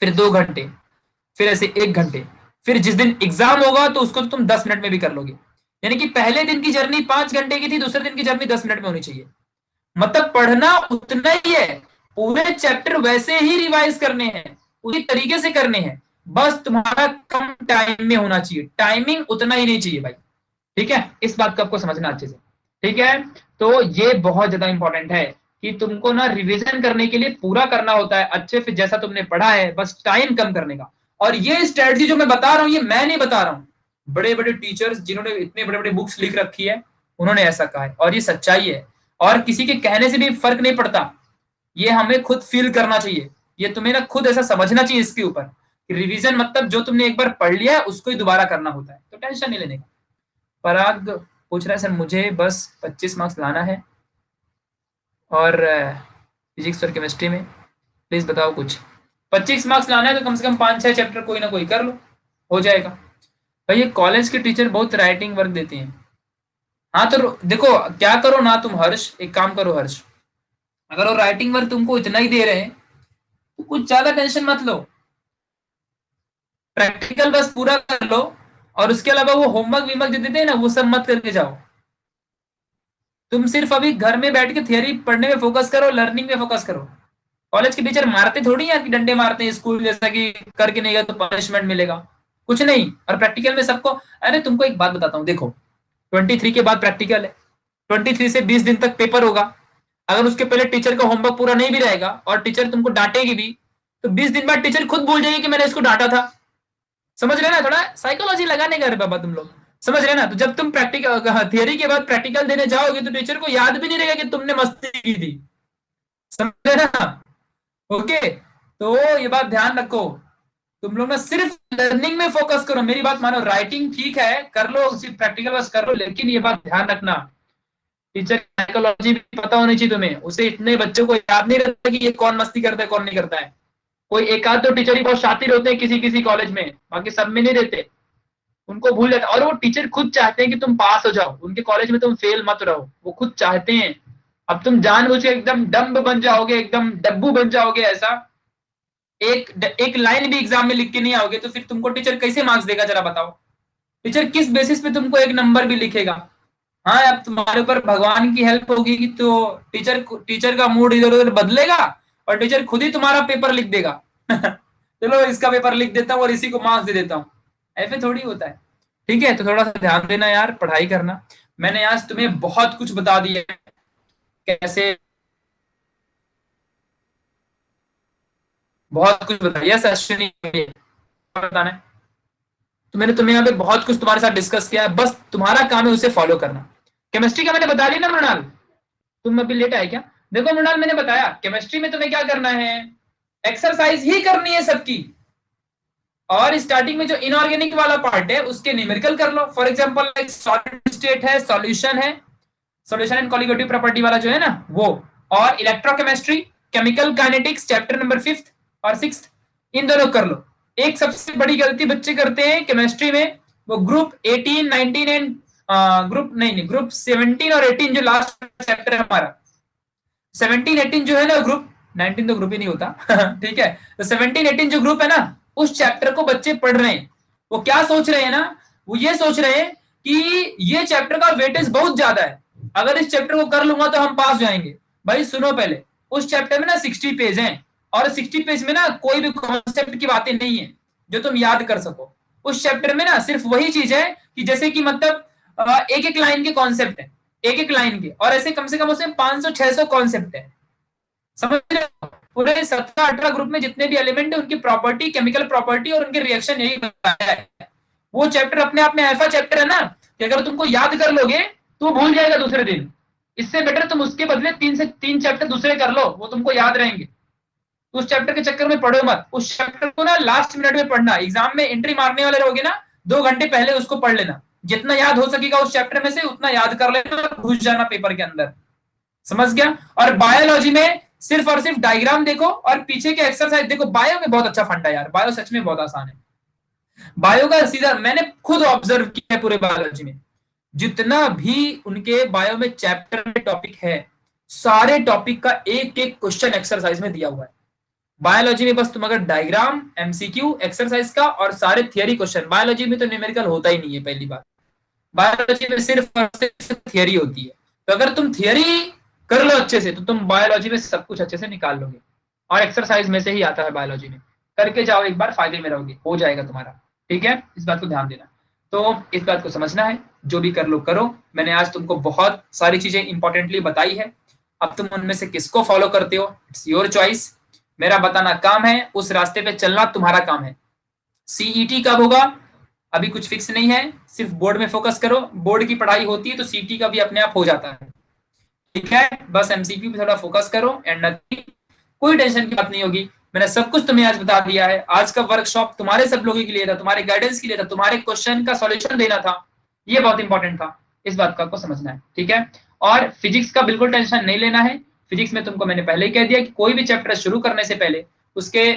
S1: फिर 2 घंटे, फिर ऐसे 1 घंटे, फिर जिस दिन एग्जाम होगा तो उसको तो तुम 10 मिनट में भी कर लोगे। यानी कि पहले दिन की जर्नी 5 घंटे की थी, दूसरे दिन की जर्नी 10 मिनट में होनी चाहिए। मतलब पढ़ना उतना ही है, पूरे चैप्टर वैसे ही रिवाइज करने हैं, उसी तरीके से करने हैं, बस तुम्हारा कम टाइम में होना चाहिए, टाइमिंग उतना ही नहीं चाहिए भाई। ठीक है, इस बात को आपको समझना अच्छे से। ठीक है, तो ये बहुत ज्यादा इंपॉर्टेंट है कि तुमको ना रिवीजन करने के लिए पूरा करना होता है अच्छे से, जैसा तुमने पढ़ा है, बस टाइम कम करने का। और ये स्ट्रेटजी जो मैं बता रहा हूं, ये मैं नहीं बता रहा हूं, बड़े बड़े टीचर्स जिन्होंने इतने बड़े बड़े बुक्स लिख रखी है, उन्होंने ऐसा कहा है, और ये सच्चाई है। और किसी के कहने से भी फर्क नहीं पड़ता, ये हमें खुद फील करना चाहिए। ये तुम्हें ना खुद ऐसा समझना चाहिए इसके ऊपर कि रिवीजन मतलब जो तुमने एक बार पढ़ लिया है उसको ही दोबारा करना होता है। तो टेंशन नहीं लेने का। पराग पूछ रहा है सर मुझे बस 25 मार्क्स लाना है और फिजिक्स और केमिस्ट्री में, प्लीज बताओ कुछ। 25 मार्क्स लाना है तो कम से कम 5-6 चैप्टर कोई ना कोई कर लो, हो जाएगा। भाई ये कॉलेज के टीचर बहुत राइटिंग वर्क देते हैं। हाँ तो देखो, क्या करो ना तुम हर्ष, एक काम करो हर्ष, अगर वो राइटिंग वर्क तुमको इतना ही दे रहे हैं तो कुछ ज्यादा टेंशन मत लो, प्रैक्टिकल बस पूरा कर लो। और उसके अलावा वो होमवर्क वीमवर्क दे देते हैं ना, वो सब मत करके जाओ। तुम सिर्फ अभी घर में बैठ के थियरी पढ़ने में फोकस करो, लर्निंग में फोकस करो। कॉलेज के टीचर मारते थोड़ी यार कि डंडे मारते हैं स्कूल जैसा कि करके नहीं गया तो पनिशमेंट मिलेगा, कुछ नहीं। और प्रैक्टिकल में सबको, अरे तुमको एक बात बताता हूँ, देखो 23 के बाद प्रैक्टिकल है, 23 से 20 दिन तक पेपर होगा। अगर उसके पहले टीचर का होमवर्क पूरा नहीं भी रहेगा और टीचर तुमको डांटेगी भी, तो 20 दिन बाद टीचर खुद भूल जाएगी कि मैंने इसको डांटा था। समझ रहे ना? थोड़ा साइकोलॉजी लगाने का रे बाबा तुम लोग, समझ रहे ना? तो जब तुम प्रैक्टिकल थियरी के बाद प्रैक्टिकल देने जाओगे तो टीचर को याद भी नहीं रहेगा कि तुमने मस्ती की थी। समझ रहे ना? ओके, तो ये बात ध्यान रखो। तुम लोग ना सिर्फ लर्निंग में फोकस करो, मेरी बात मानो। राइटिंग ठीक है कर लो, सिर्फ प्रैक्टिकल बस कर लो, लेकिन ये बात ध्यान रखना, टीचर की साइकोलॉजी भी पता होनी चाहिए तुम्हें। उसे इतने बच्चों को याद नहीं रहता कि ये कौन मस्ती करता है कौन नहीं करता है। कोई एक आध तो टीचर ही बहुत शातिर होते हैं किसी किसी कॉलेज में, बाकी सब में नहीं रहते, उनको भूल जाता। और वो टीचर खुद चाहते हैं कि तुम पास हो जाओ, उनके कॉलेज में तुम फेल मत रहो, वो खुद चाहते हैं। अब तुम जानबूझ के एकदम डम्ब बन जाओगे, एकदम डब्बू बन जाओगे ऐसा, एक लाइन भी एग्जाम में लिख के नहीं आओगे तो फिर तुमको टीचर कैसे मार्क्स देगा जरा बताओ? टीचर किस बेसिस पे तुमको एक नंबर भी लिखेगा? हाँ, अब तुम्हारे ऊपर भगवान की हेल्प होगी कि तो टीचर का मूड इधर उधर बदलेगा और टीचर खुद ही तुम्हारा पेपर लिख देगा। चलो इसका पेपर लिख देता हूँ और इसी को मार्क्स दे देता हूँ। ऐसे थोड़ी होता है। ठीक है, तो थोड़ा सा ध्यान देना यार, पढ़ाई करना। मैंने आज तुम्हें बहुत कुछ बता दिया है, कैसे, बहुत कुछ बताया। यस अश्विनी, बताना है तो मैंने तुम्हें यहाँ पे बहुत कुछ तुम्हारे साथ डिस्कस किया है, बस तुम्हारा काम है उसे फॉलो करना। केमिस्ट्री का मैंने बता दिया ना मृणाल, तुम अभी लेट आए क्या? देखो मृणाल, मैंने बताया केमिस्ट्री में तुम्हें क्या करना है, एक्सरसाइज ही करनी है सबकी। और स्टार्टिंग में जो इनऑर्गेनिक वाला पार्ट है उसके न्यूमेरिकल कर लो। फॉर एग्जांपल एक सॉलिड स्टेट है, सॉल्यूशन है, सॉल्यूशन एंड कॉलिगेटिव प्रॉपर्टी वाला जो है ना वो। और electrochemistry, chemical kinetics chapter number 5th और 6th, इन दोनों कर लो। एक सबसे बड़ी गलती बच्चे करते हैं केमिस्ट्री में, वो ग्रुप 18, 19 एंड ग्रुप 17 और 18 जो लास्ट चैप्टर है हमारा, 17, 18 जो है ना ग्रुप, 19 तो ग्रुप ही नहीं होता ठीक है, तो 17, 18 जो ग्रुप है ना, उस चैप्टर को बच्चे पढ़ रहे हैं। वो क्या सोच रहे हैं ना, वो ये सोच रहे हैं कि ये चैप्टर का वेटेज बहुत ज्यादा है, अगर इस चैप्टर को कर लूंगा तो हम पास जाएंगे। भाई सुनो पहले, उस चैप्टर में ना 60 पेज हैं, और 60 पेज में ना कोई भी कॉन्सेप्ट की बातें नहीं है जो तुम याद कर सको। उस चैप्टर में ना सिर्फ वही चीज है कि जैसे कि मतलब एक एक लाइन के कॉन्सेप्ट है, एक एक लाइन के, और ऐसे कम से कम उसमें 500-600 कॉन्सेप्ट है, समझ रहे हो? पूरे 17-18 ग्रुप में जितने भी एलिमेंट है उनकी प्रॉपर्टी, केमिकल प्रॉपर्टी और उनके रिएक्शन यही बताया है। वो चैप्टर अपने आप में ऐसा चैप्टर है ना कि अगर तुमको याद कर लोगे तो भूल जाएगा दूसरे दिन। इससे बेटर तुम उसके बदले 3 चैप्टर दूसरे कर लो, वो तुमको याद रहेंगे। तो उस चैप्टर के चक्कर में पढ़ो मत, उस चैप्टर को ना लास्ट मिनट में पढ़ना, एग्जाम में एंट्री मारने वाले रहोगे ना 2 घंटे पहले उसको पढ़ लेना, जितना याद हो सकेगा उस चैप्टर में से उतना याद कर लेना, घुस जाना पेपर के अंदर, समझ गया? और बायोलॉजी में सिर्फ और सिर्फ डायग्राम देखो और पीछे के एक्सरसाइज देखो। बायो में बहुत अच्छा फंडा है यार, बायो सच में बहुत आसान है। बायो का सीधा मैंने खुद ऑब्जर्व किया है, पूरे बायोलॉजी में जितना भी उनके बायो में चैप्टर में टॉपिक है, सारे टॉपिक का एक एक क्वेश्चन एक्सरसाइज में दिया हुआ है। बायोलॉजी में बस तुम अगर डायग्राम, एमसीक्यू, एक्सरसाइज का और सारे थियरी क्वेश्चन, बायोलॉजी में तो न्यूमेरिकल होता ही नहीं है पहली बात, बायोलॉजी में सिर्फ और सिर्फ थियरी होती है। तो अगर तुम थियरी कर लो अच्छे से तो तुम बायोलॉजी में सब कुछ अच्छे से निकाल लोगे, और एक्सरसाइज में से ही आता है बायोलॉजी में, करके जाओ एक बार, फायदे में रहोगे, हो जाएगा तुम्हारा। ठीक है, इस बात को ध्यान देना। तो इस बात को समझना है, जो भी कर लो करो। मैंने आज तुमको बहुत सारी चीजें इंपॉर्टेंटली बताई है, अब तुम उनमें से किसको फॉलो करते हो इट्स योर चॉइस, मेरा बताना काम है, उस रास्ते पे चलना तुम्हारा काम है। सीईटी कब होगा अभी कुछ फिक्स नहीं है, सिर्फ बोर्ड में फोकस करो, बोर्ड की पढ़ाई होती है तो सीटी का भी अपने आप हो जाता है। ठीक है, बस एमसीक्यू पे थोड़ा फोकस करो एंड नथिंग, कोई टेंशन की बात नहीं होगी। मैंने सब कुछ तुम्हें आज बता दिया है। आज का वर्कशॉप तुम्हारे सब लोगों के लिए था, तुम्हारे गाइडेंस के लिए था, तुम्हारे क्वेश्चन का सॉल्यूशन देना था, ये बहुत इंपॉर्टेंट था, इस बात को आपको समझना है। ठीक है, और फिजिक्स का बिल्कुल टेंशन नहीं लेना है। फिजिक्स में तुमको मैंने पहले ही कह दिया कि कोई भी चैप्टर शुरू करने से पहले उसके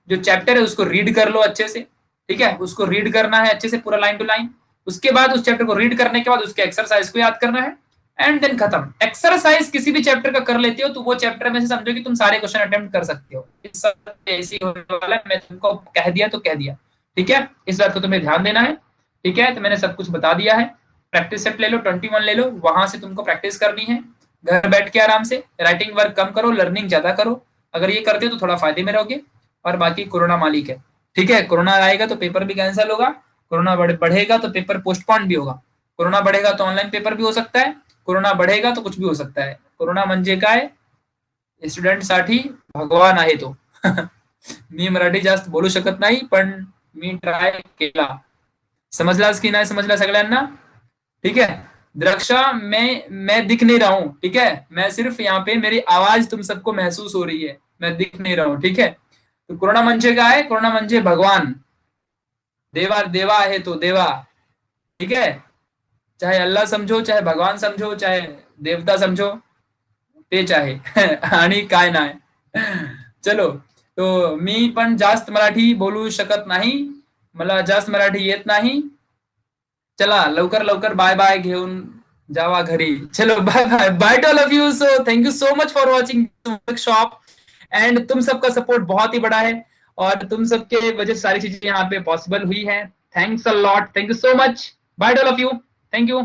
S1: जो चैप्टर है उसको रीड कर लो अच्छे से। ठीक है, उसको रीड करना है अच्छे से पूरा लाइन टू लाइन, उसके बाद उस चैप्टर को रीड करने के बाद उसके एक्सरसाइज को याद करना है, एंड देन खत्म। एक्सरसाइज किसी भी चैप्टर का कर लेते हो तो वो चैप्टर में से समझो कि तुम सारे क्वेश्चन अटेम्प्ट कर सकते हो। इस सब ऐसी होने वाला है, मैं तुमको कह दिया तो कह दिया। ठीक है, इस बात को तुम्हें ध्यान देना है। ठीक है, तो मैंने सब कुछ बता दिया है। प्रैक्टिस सेट ले लो, 21 ले लो, वहां से तुमको प्रैक्टिस करनी है घर बैठ के आराम से। राइटिंग वर्क कम करो, लर्निंग ज्यादा करो, अगर ये करते हो तो थोड़ा फायदे में रहोगे। और बाकी कोरोना मालिक है। ठीक है, कोरोना आएगा तो पेपर भी कैंसिल होगा, कोरोना बढ़ेगा तो पेपर पोस्टपोन भी होगा, कोरोना बढ़ेगा तो ऑनलाइन पेपर भी हो सकता है, कोरोना बढ़ेगा तो कुछ भी हो सकता है। कोरोना म्हणजे काय, स्टुडंटसाठी भगवान आहे तो मी मराठी जास्त बोलू शकत नाही, पण मी ट्राय केला। समजलास की नाही समजला सगळ्यांना? ठीक है, द्रक्षा मैं दिख नहीं रहा हूँ। ठीक है, मैं सिर्फ यहाँ पे मेरी आवाज तुम सबको महसूस हो रही है, मैं दिख नहीं रहा हूँ। ठीक है, तो कोरोना म्हणजे काय, कोरोना म्हणजे भगवान, देवा देवा आहे तो देवा। ठीक है, चाहे अल्लाह समझो, चाहे भगवान समझो, चाहे देवता समझो, तेच आहे आणि काय नाही। चलो, तो मी पण जास्त मराठी बोलू शकत नाही, मला जास्त मराठी येत नाही। चला लवकर लवकर बाय बाय घेऊन जावा घरी। चलो bye bye bye to all of you. So thank you so much for watching workshop, and तुम सबका सपोर्ट बहुत ही बड़ा है और तुम सबके वजह से सारी चीजें यहाँ पे पॉसिबल हुई है। Thanks a lot, thank you so much, bye to all of you, thank you.